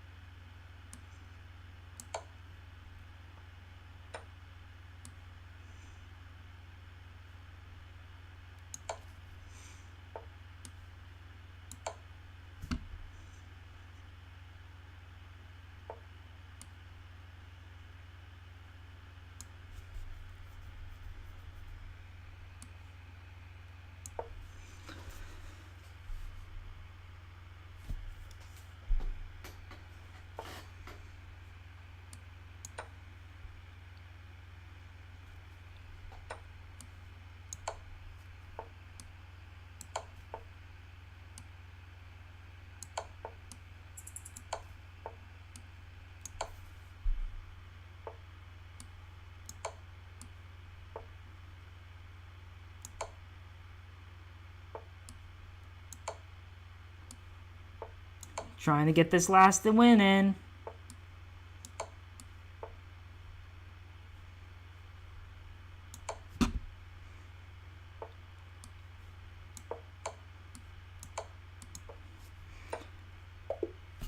Trying to get this last win in.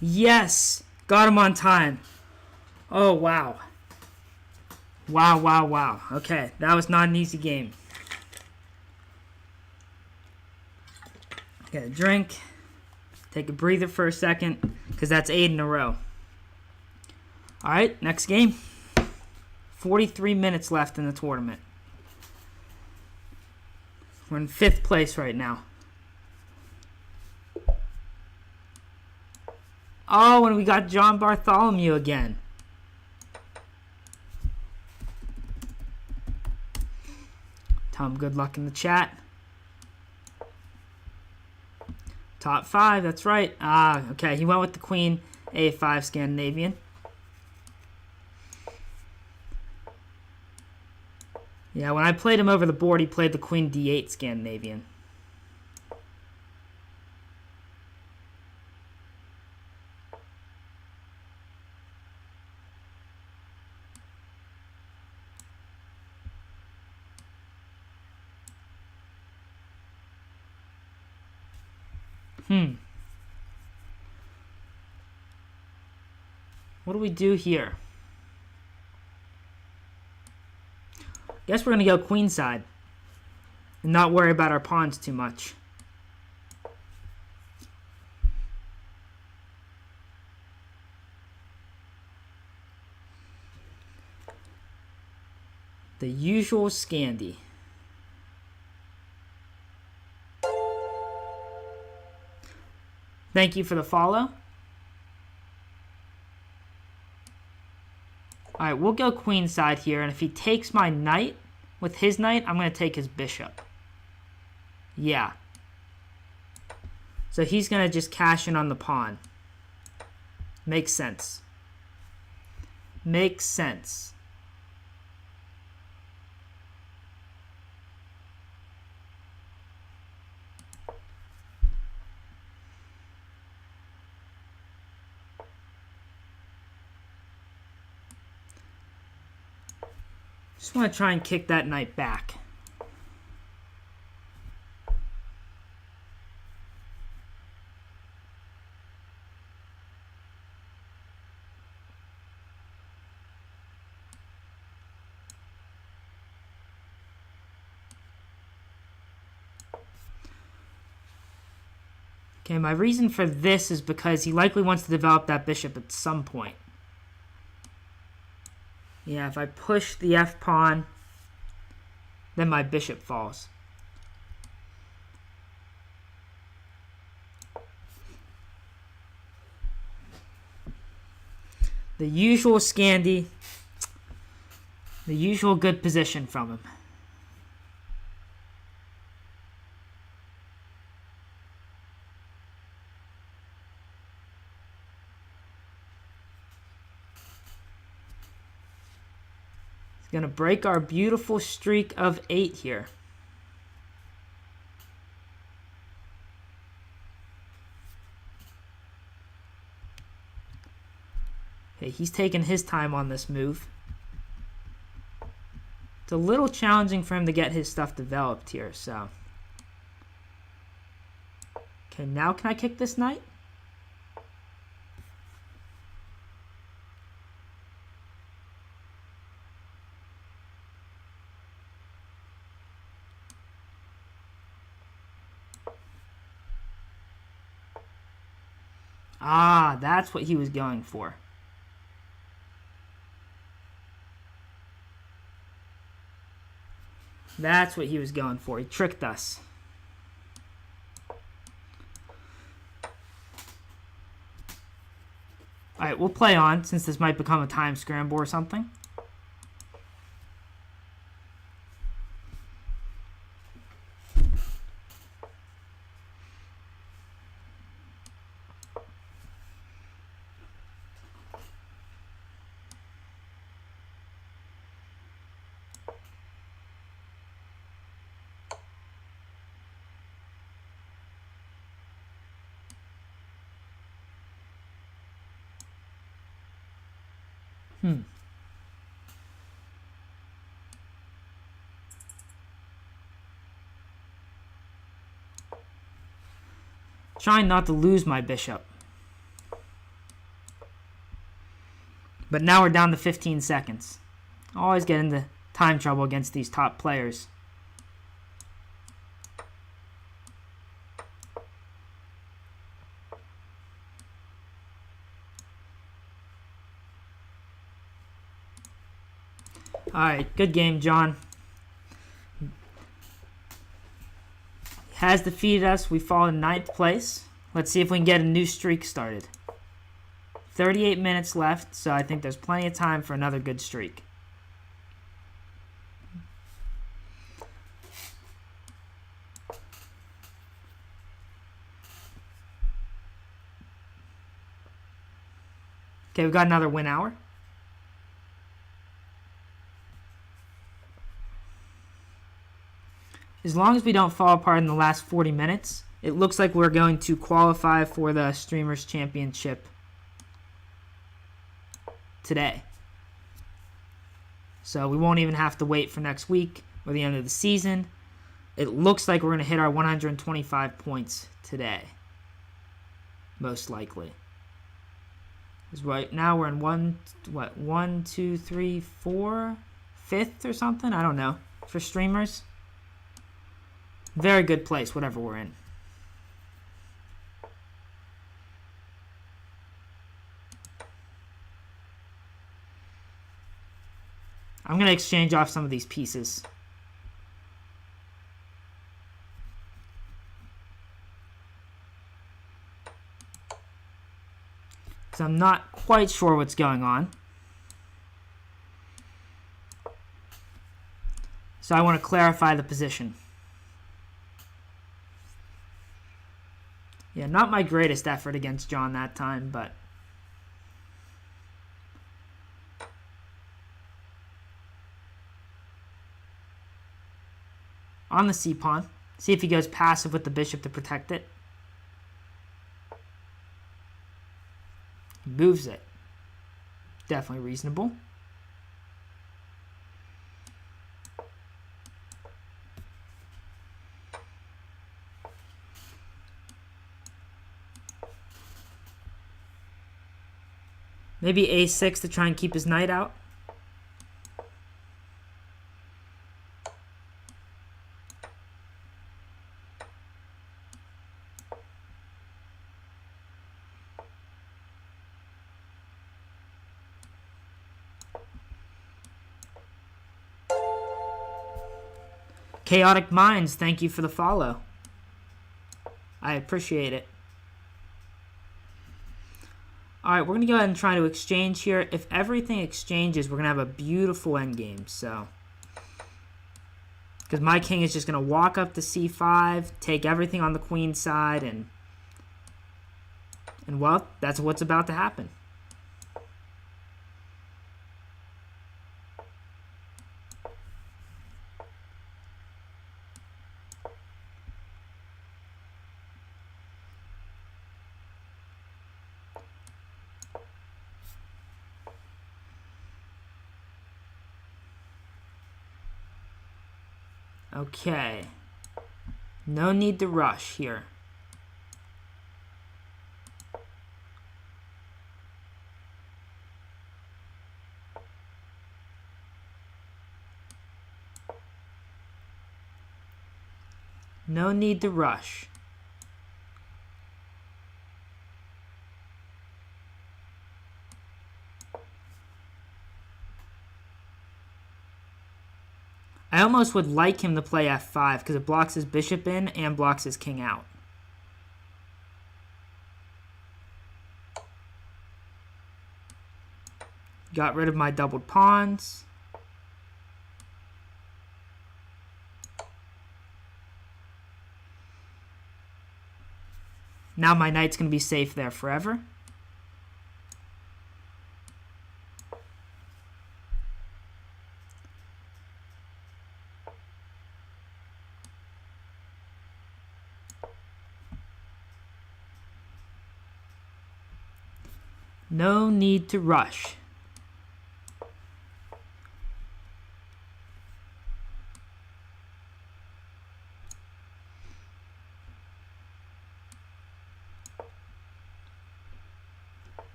Yes! Got him on time. Oh, wow. Wow, wow, wow. Okay, that was not an easy game. Get a drink. Take a breather for a second, because that's 8 in a row. Alright, next game. 43 minutes left in the tournament. We're in 5th place right now. Oh, and we got John Bartholomew again. Tell him good luck in the chat. Top 5, that's right. Okay, he went with the Queen A5 Scandinavian. Yeah, when I played him over the board, he played the Queen D8 Scandinavian. What do we do here? Guess we're going to go queenside and not worry about our pawns too much. The usual Scandi. Thank you for the follow. Alright, we'll go queenside here, and if he takes my knight with his knight, I'm going to take his bishop. Yeah. So he's going to just cash in on the pawn. Makes sense. Makes sense. Just want to try and kick that knight back. Okay, my reason for this is because he likely wants to develop that bishop at some point. Yeah, if I push the f-pawn, then my bishop falls. The usual Scandi. The usual good position from him. Going to break our beautiful streak of 8 here. Okay, he's taking his time on this move. It's a little challenging for him to get his stuff developed here, so. Okay, now can I kick this knight? Ah, that's what he was going for. That's what he was going for. He tricked us. Alright, we'll play on, since this might become a time scramble or something. Trying not to lose my bishop. But now we're down to 15 seconds. Always get into time trouble against these top players. Alright, good game, John. Has defeated us. We fall in 9th place. Let's see if we can get a new streak started. 38 minutes left, so I think there's plenty of time for another good streak. Okay, we've got another win hour. As long as we don't fall apart in the last 40 minutes, it looks like we're going to qualify for the Streamers Championship today. So we won't even have to wait for next week or the end of the season. It looks like we're going to hit our 125 points today. Most likely. Because right now we're in 1, 2, 3, 4, 5th or something? I don't know. For streamers. Very good place, whatever we're in. I'm going to exchange off some of these pieces. Because I'm not quite sure what's going on. So I want to clarify the position. Yeah, not my greatest effort against John that time, but... on the c-pawn. See if he goes passive with the bishop to protect it. He moves it. Definitely reasonable. Maybe a6 to try and keep his knight out. Chaotic Minds, thank you for the follow. I appreciate it. Alright, we're going to go ahead and try to exchange here. If everything exchanges, we're going to have a beautiful endgame. So, because my king is just going to walk up to c5, take everything on the queen side, and well, that's what's about to happen. Okay. No need to rush here. No need to rush. I almost would like him to play f5 because it blocks his bishop in and blocks his king out. Got rid of my doubled pawns. Now my knight's going to be safe there forever. No need to rush.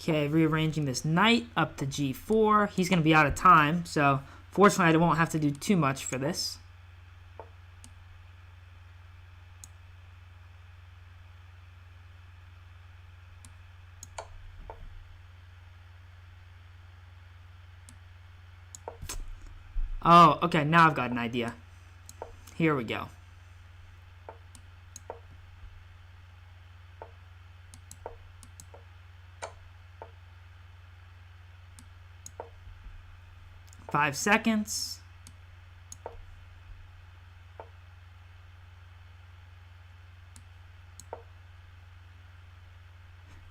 Okay, rearranging this knight up to g4. He's going to be out of time, so fortunately I won't have to do too much for this. Oh, okay, now I've got an idea. Here we go. Five seconds.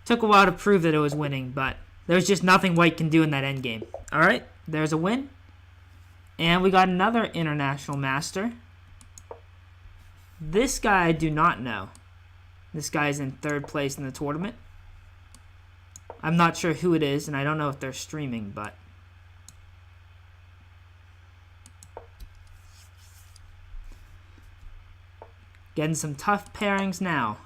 Took a while to prove that it was winning, but there's just nothing white can do in that endgame. All right, there's a win. And we got another international master. This guy I do not know. This guy is in third place in the tournament. I'm not sure who it is, and I don't know if they're streaming, but getting some tough pairings now.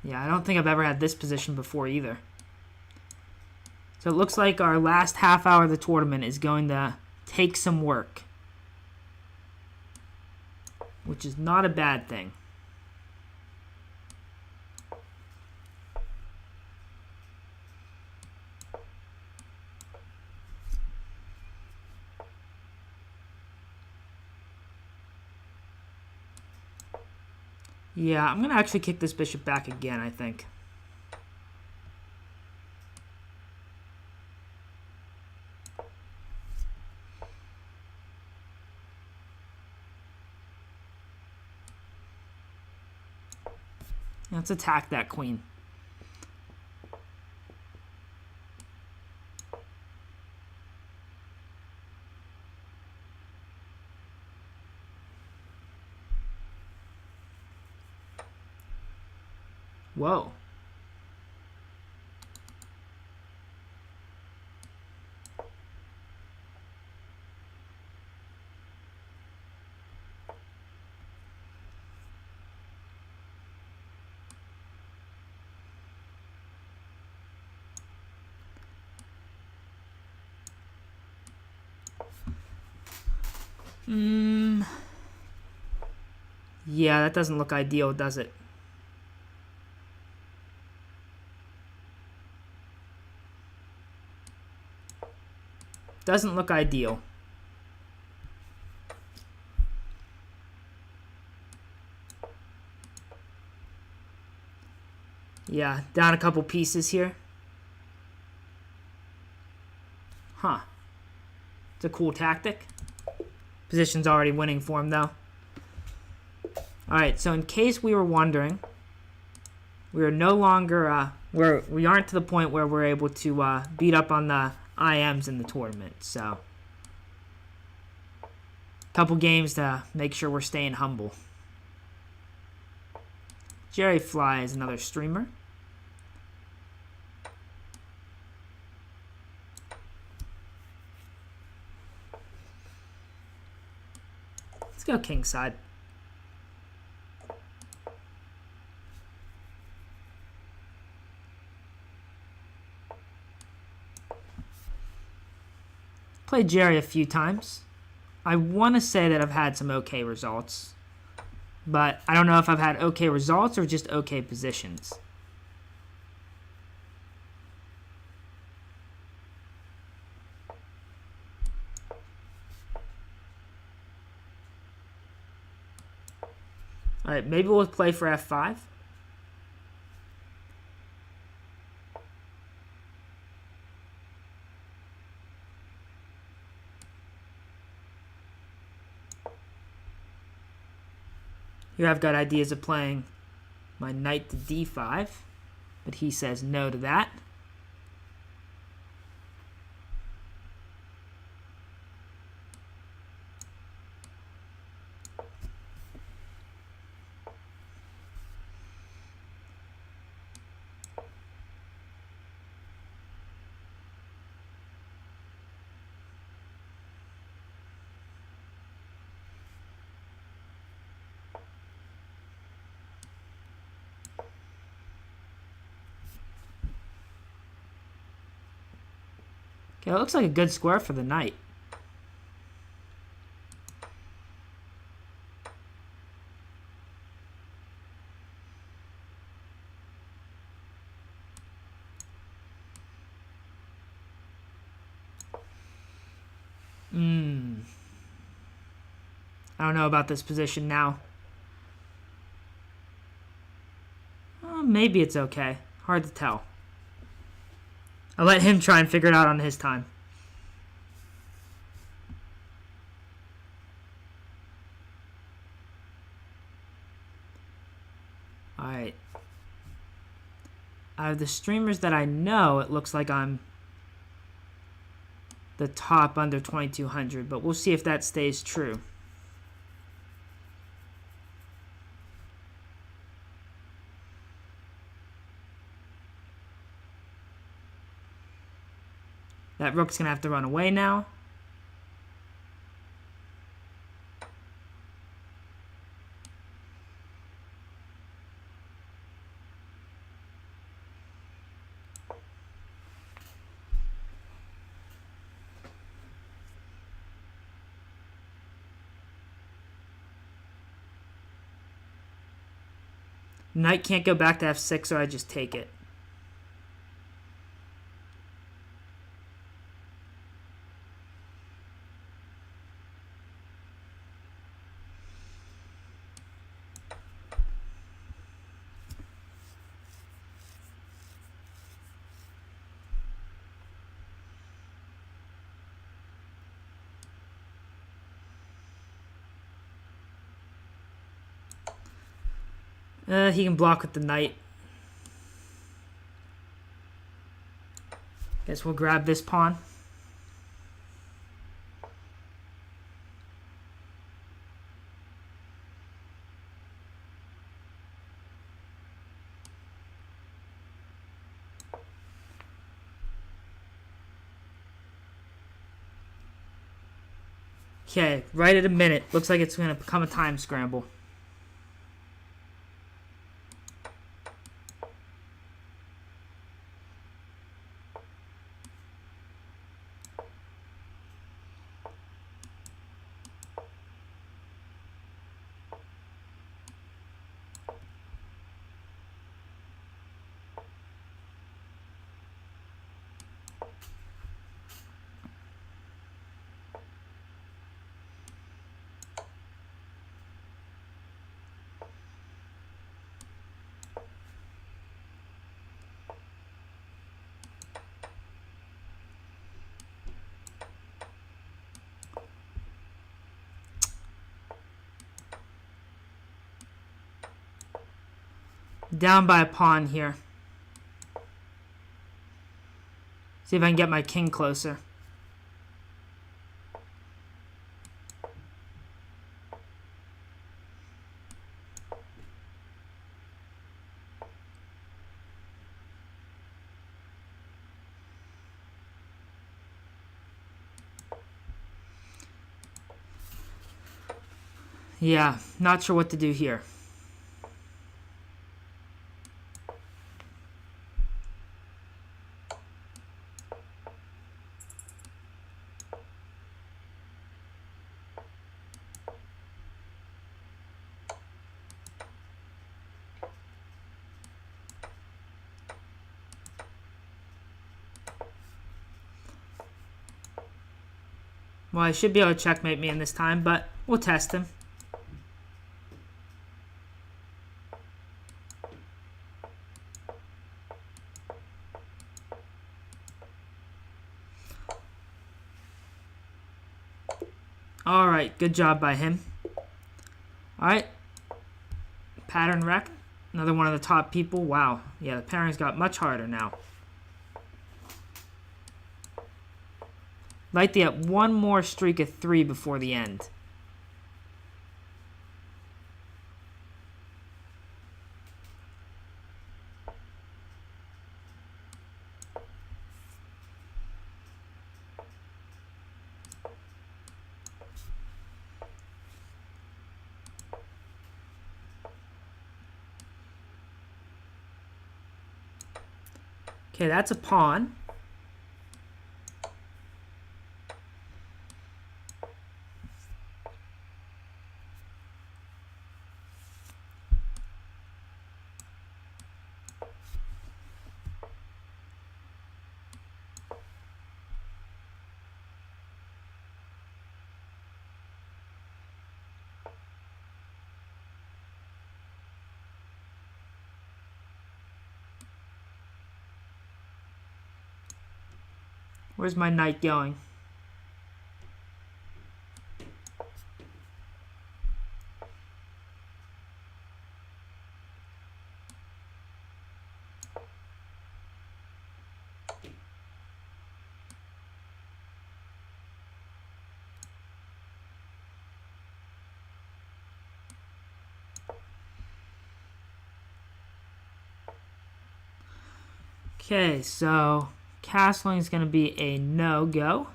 Yeah, I don't think I've ever had this position before either. So it looks like our last half hour of the tournament is going to take some work, which is not a bad thing. Yeah, I'm going to actually kick this bishop back again, I think. Let's attack that queen. Whoa. Yeah, that doesn't look ideal, does it? Doesn't look ideal. Yeah, down a couple pieces here. Huh. It's a cool tactic. Position's already winning for him, though. Alright, so in case we were wondering, we are no longer, we aren't to the point where we're able to beat up on the IMs in the tournament, so a couple games to make sure we're staying humble. Jerry Fly is another streamer. Let's go kingside. Played Jerry a few times. I want to say that I've had some okay results, but I don't know if I've had okay results or just okay positions. Alright, maybe we'll play for f5. Here I've got ideas of playing my knight to d5, but he says no to that. Okay, it looks like a good square for the knight. I don't know about this position now. Maybe it's okay. Hard to tell. I'll let him try and figure it out on his time. Alright. Out of the streamers that I know, it looks like I'm the top under 2,200, but we'll see if that stays true. That rook's going to have to run away now. Knight can't go back to f6, or I just take it. He can block with the knight. Guess we'll grab this pawn. Okay, right at a minute. Looks like it's going to become a time scramble. Down by a pawn here. See if I can get my king closer. Yeah, not sure what to do here. Well, I should be able to checkmate me in this time, but we'll test him. Alright, good job by him. Alright. Pattern wreck. Another one of the top people. Wow. Yeah, the pairing's got much harder now. Like to get one more streak of 3 before the end. Okay, that's a pawn. Where's my knight going? Okay, so castling is going to be a no-go.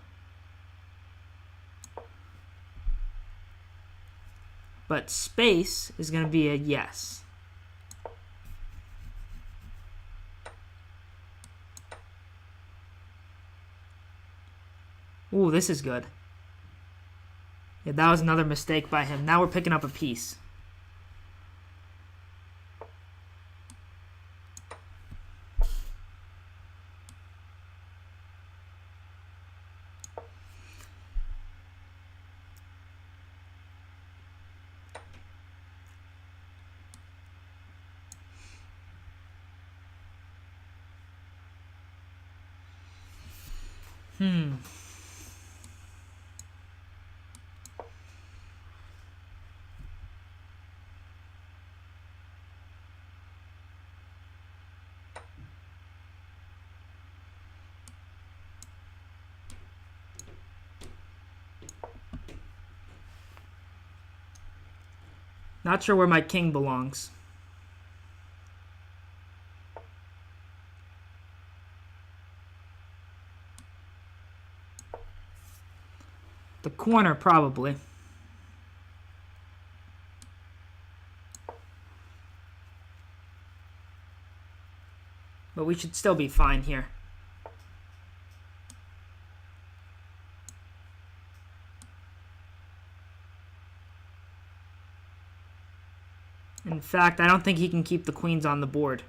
But space is going to be a yes. Ooh, this is good. Yeah, that was another mistake by him. Now we're picking up a piece. Not sure where my king belongs. The corner, probably. But we should still be fine here. In fact, I don't think he can keep the queens on the board.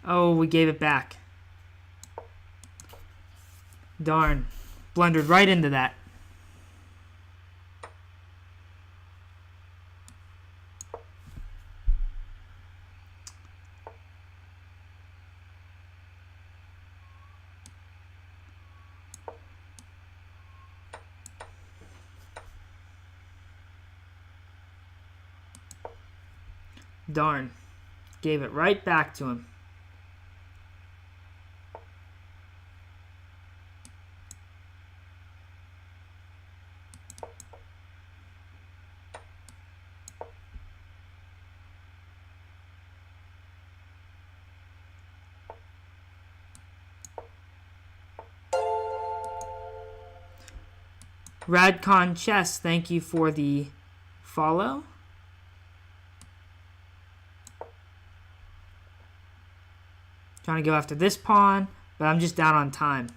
Oh, we gave it back. Darn. Blundered right into that. Darn. Gave it right back to him. Radcon Chess, thank you for the follow. Trying to go after this pawn, but I'm just down on time.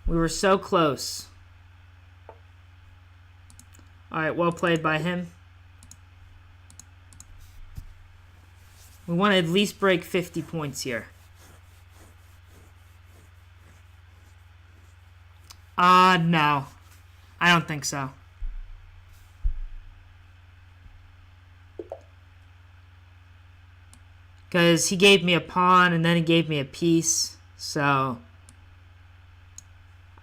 We were so close. Alright, well played by him. We want to at least break 50 points here. No. I don't think so. Because he gave me a pawn and then he gave me a piece. So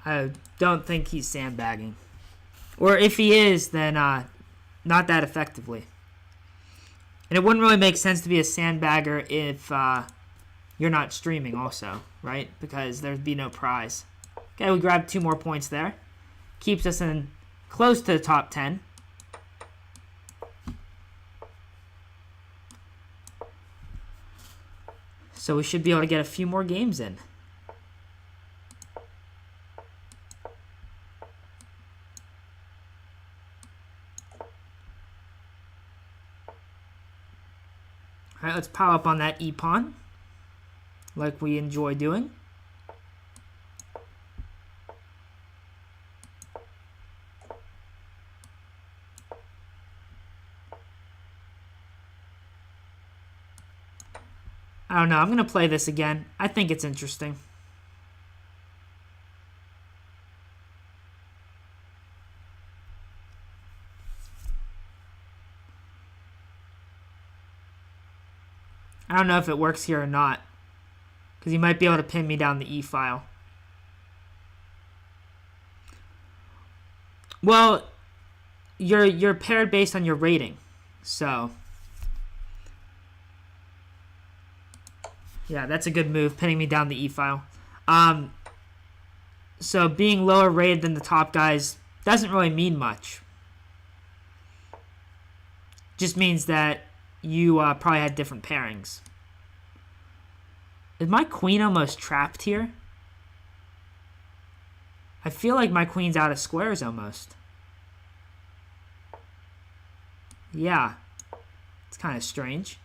I don't think he's sandbagging. Or if he is, then not that effectively. And it wouldn't really make sense to be a sandbagger if you're not streaming also, right? Because there'd be no prize. Okay, we grabbed 2 more points there. Keeps us in close to the top 10. So we should be able to get a few more games in. All right, let's pile up on that e-pawn like we enjoy doing. I don't know. I'm going to play this again. I think it's interesting. I don't know if it works here or not, because he might be able to pin me down the e-file. Well, you're paired based on your rating, so yeah, that's a good move, pinning me down the e-file. So being lower rated than the top guys doesn't really mean much. Just means that you probably had different pairings. Is my queen almost trapped here? I feel like my queen's out of squares almost. Yeah. It's kind of strange.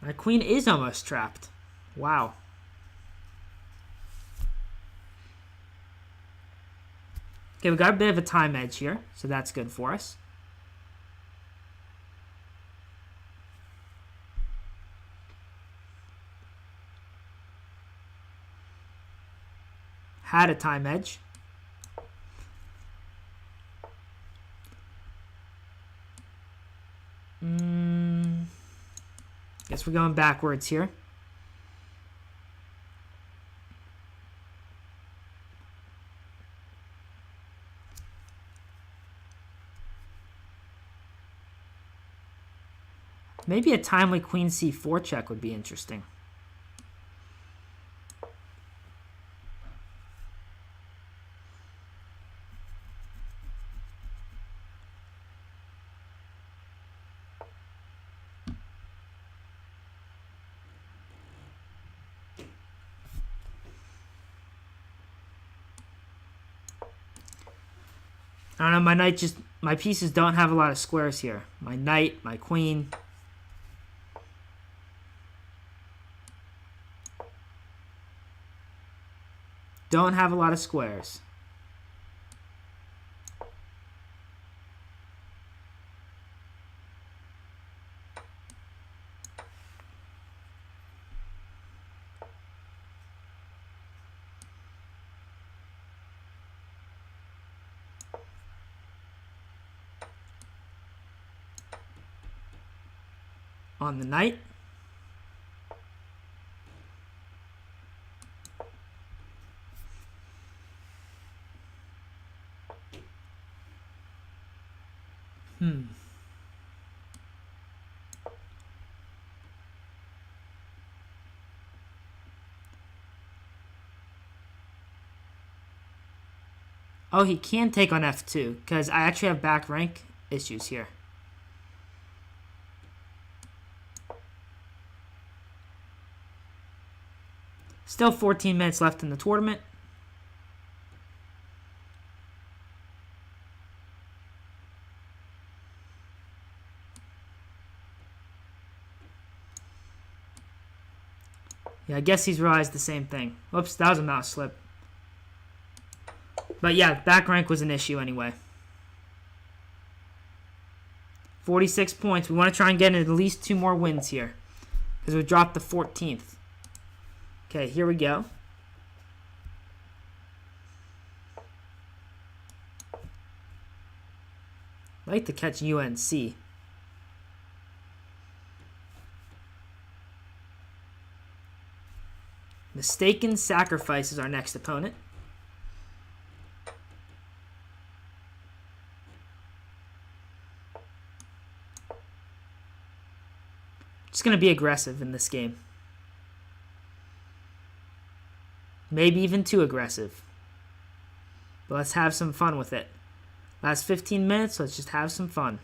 My queen is almost trapped. Wow. Okay, we got a bit of a time edge here, so that's good for us. Had a time edge. Guess we're going backwards here. Maybe a timely queen c4 check would be interesting. I don't know, my pieces don't have a lot of squares here. My knight, my queen. Don't have a lot of squares. On the knight. Oh, he can take on f2, because I actually have back rank issues here. Still 14 minutes left in the tournament. Yeah, I guess he's realized the same thing. Whoops, that was a mouse slip. But yeah, back rank was an issue anyway. 46 points. We want to try and get at least 2 more wins here, because we dropped the 14th. Okay, here we go. I'd like to catch UNC. Mistaken Sacrifice is our next opponent. Just going to be aggressive in this game. Maybe even too aggressive. But let's have some fun with it. Last 15 minutes, let's just have some fun.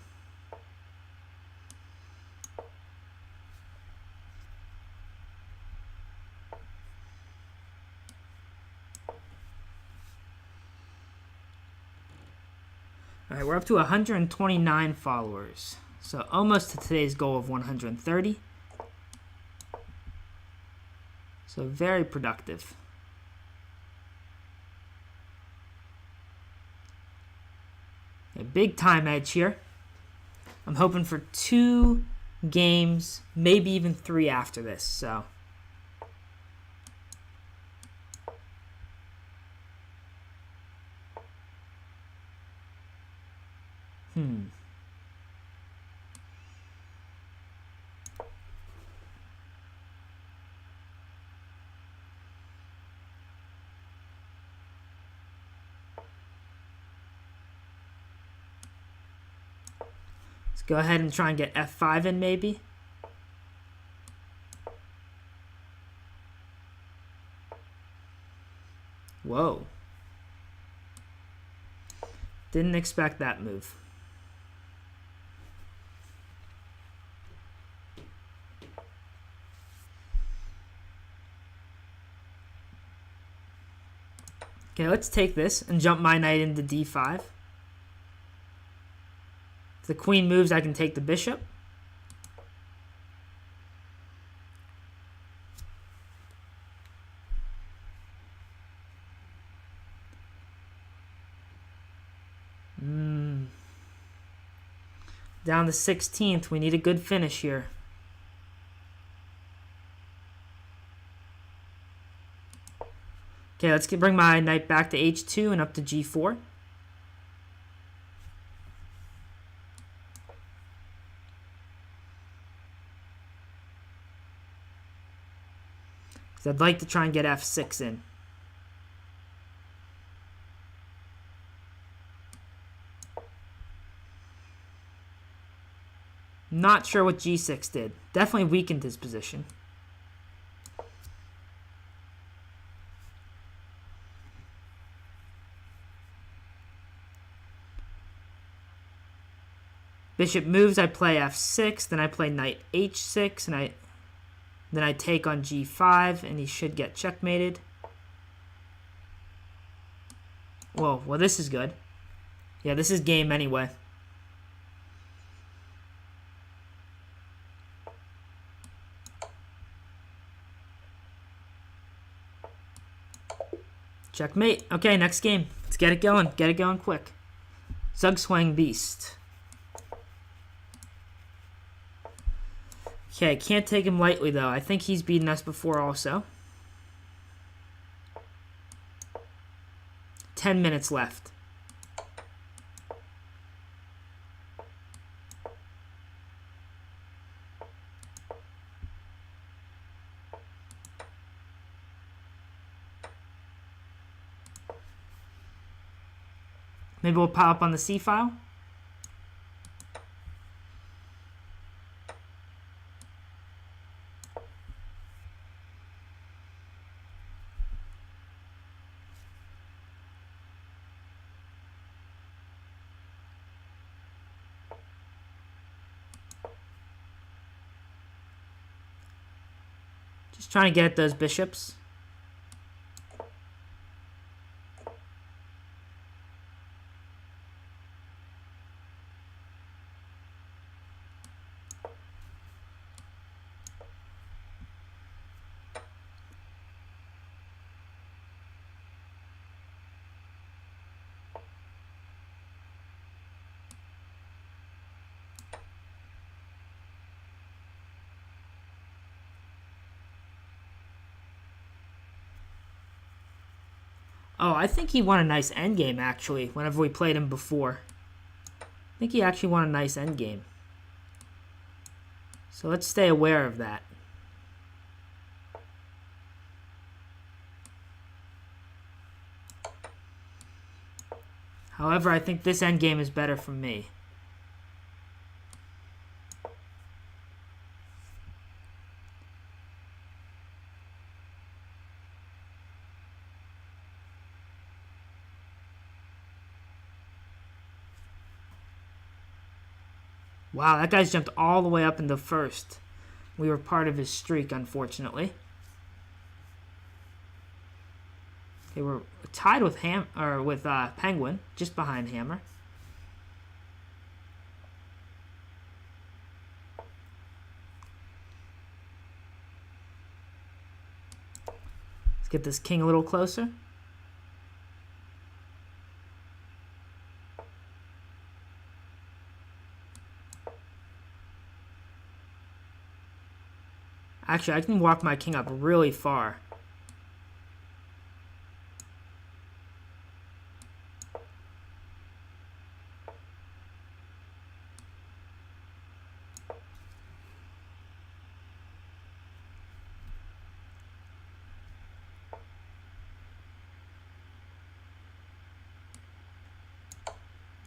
Alright, we're up to 129 followers. So almost to today's goal of 130. So very productive. A big time edge here. I'm hoping for 2 games, maybe even 3 after this. So Let's go ahead and try and get f5 in, maybe. Whoa. Didn't expect that move. Okay, let's take this and jump my knight into d5. If the queen moves, I can take the bishop. Down to 16th. We need a good finish here. Okay, let's bring my knight back to h2 and up to g4. Because I'd like to try and get f6 in. Not sure what g6 did. Definitely weakened his position. Bishop moves, I play f6, then I play knight h6, and then I take on g5, and he should get checkmated. Whoa, well this is good. Yeah, this is game anyway. Checkmate. Okay, next game. Let's get it going. Get it going quick. Zugzwang Beast. Okay, can't take him lightly, though. I think he's beaten us before also. 10 minutes left. Maybe we'll pop up on the C file. Just trying to get at those bishops. Oh, I think he won a nice endgame, actually, whenever we played him before. I think he actually won a nice endgame. So let's stay aware of that. However, I think this endgame is better for me. Wow, that guy's jumped all the way up into first. We were part of his streak, unfortunately. They were tied with Penguin, just behind Hammer. Let's get this king a little closer. Actually, I can walk my king up really far.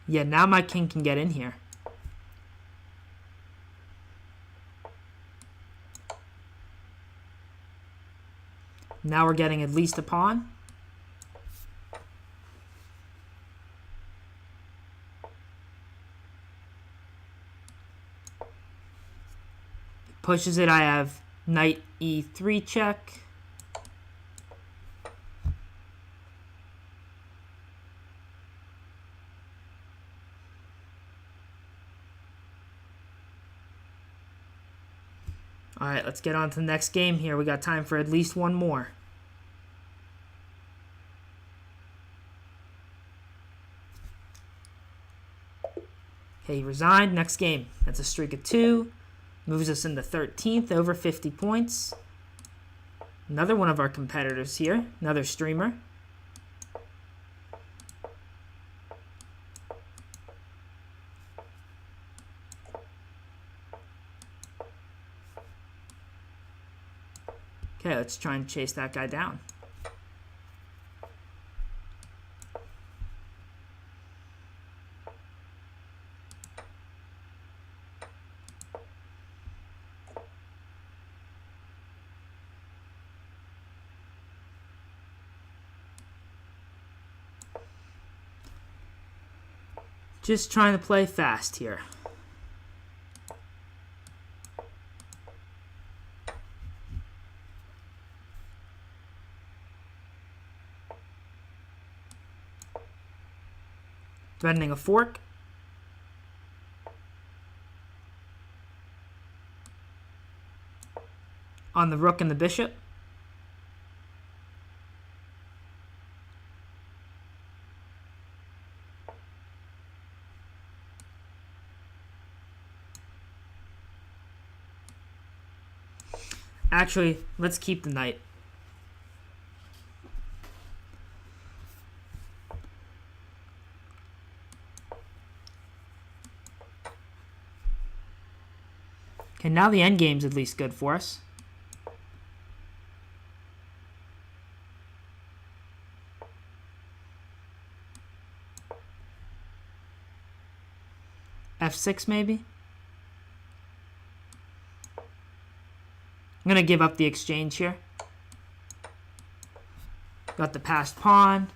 Yeah, now my king can get in here. Now we're getting at least a pawn. Pushes it. I have knight e3 check. All right, let's get on to the next game here. We got time for at least one more. Okay, he resigned. Next game. That's a streak of 2. Moves us into 13th, over 50 points. Another one of our competitors here. Another streamer. Okay, let's try and chase that guy down. Just trying to play fast here. Threatening a fork. On the rook and the bishop. Actually, let's keep the knight. Okay, now the endgame's at least good for us. F6 maybe? I'm going to give up the exchange here. Got the passed pawn.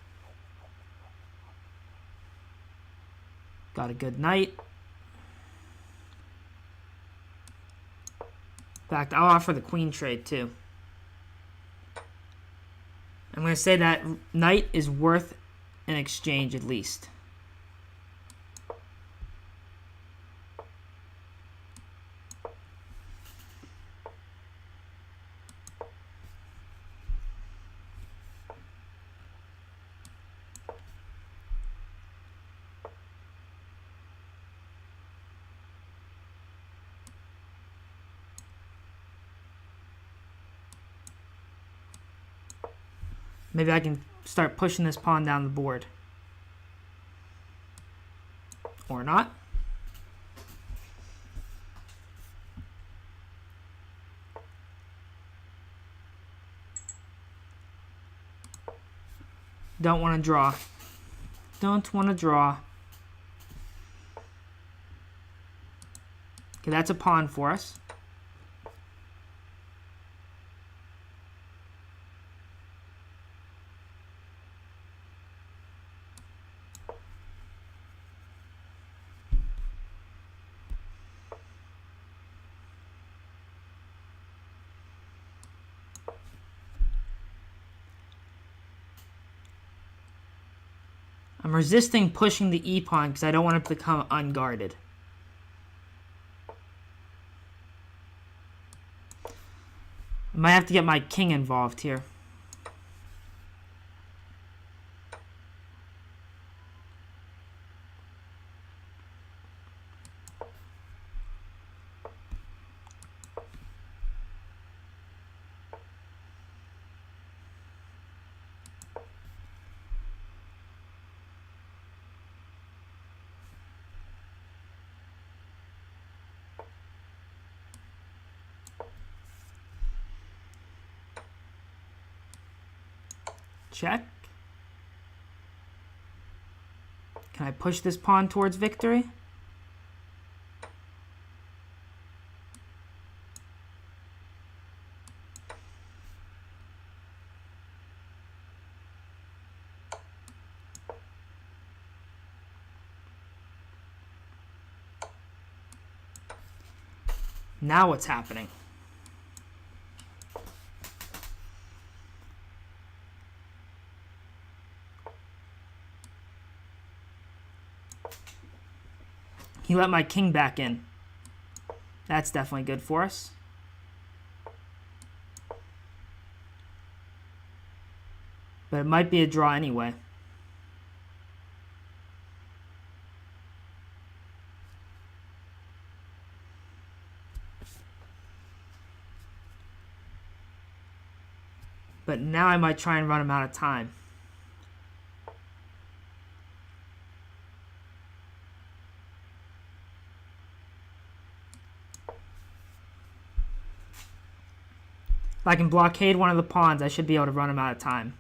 Got a good knight. In fact, I'll offer the queen trade too. I'm going to say that knight is worth an exchange at least. Maybe I can start pushing this pawn down the board. Or not. Don't want to draw. Don't want to draw. Okay, that's a pawn for us. I'm resisting pushing the e-pawn because I don't want it to become unguarded. I might have to get my king involved here. Check. Can I push this pawn towards victory? Now what's happening? He let my king back in. That's definitely good for us. But it might be a draw anyway. But now I might try and run him out of time. If I can blockade one of the pawns, I should be able to run him out of time.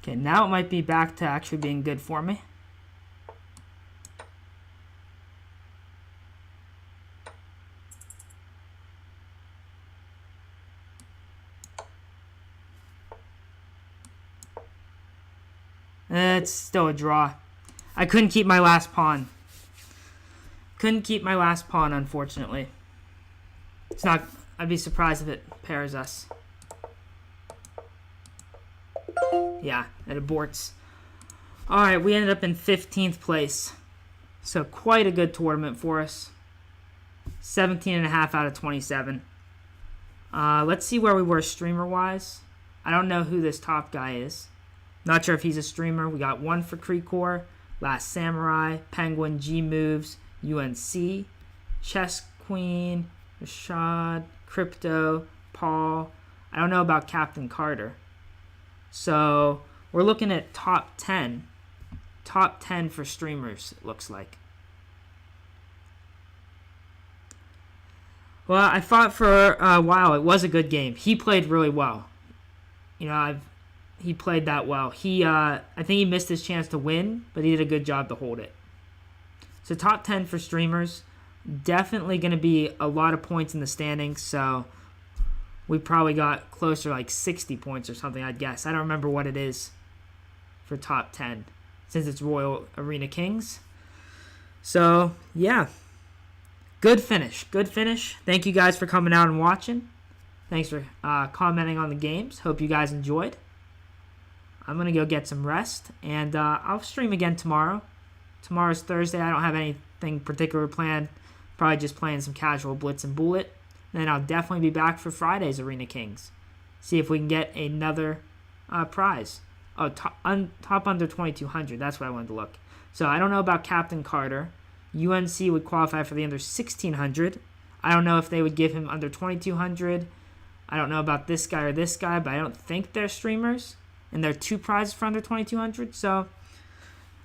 Okay, now it might be back to actually being good for me. It's still a draw. I couldn't keep my last pawn. Couldn't keep my last pawn, unfortunately. It's not. I'd be surprised if it pairs us. Yeah, it aborts. Alright, we ended up in 15th place. So quite a good tournament for us. 17.5 out of 27. Let's see where we were streamer-wise. I don't know who this top guy is. Not sure if he's a streamer. We got one for Krekor, Last Samurai, Penguin, G Moves, UNC, Chess Queen, Rashad, Crypto, Paul. I don't know about Captain Carter. So we're looking at top 10. Top 10 for streamers, it looks like. Well, I fought for a while. It was a good game. He played really well. You know, he played that well. I think he missed his chance to win, but he did a good job to hold it. So top 10 for streamers. Definitely going to be a lot of points in the standings, so we probably got closer like 60 points or something, I'd guess. I don't remember what it is for top 10 since it's Royal Arena Kings. So, yeah. Good finish. Good finish. Thank you guys for coming out and watching. Thanks for commenting on the games. Hope you guys enjoyed. I'm going to go get some rest, and I'll stream again tomorrow. Tomorrow's Thursday. I don't have anything particular planned. Probably just playing some casual Blitz and Bullet. Then I'll definitely be back for Friday's Arena Kings. See if we can get another prize. Oh, top under 2,200. That's what I wanted to look. So I don't know about Captain Carter. UNC would qualify for the under 1,600. I don't know if they would give him under 2,200. I don't know about this guy or this guy, but I don't think they're streamers. And there are 2 prizes for under 2,200. So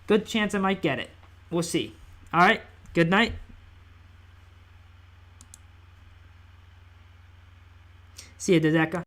good chance I might get it. We'll see. All right. Good night. See you, Dodeka.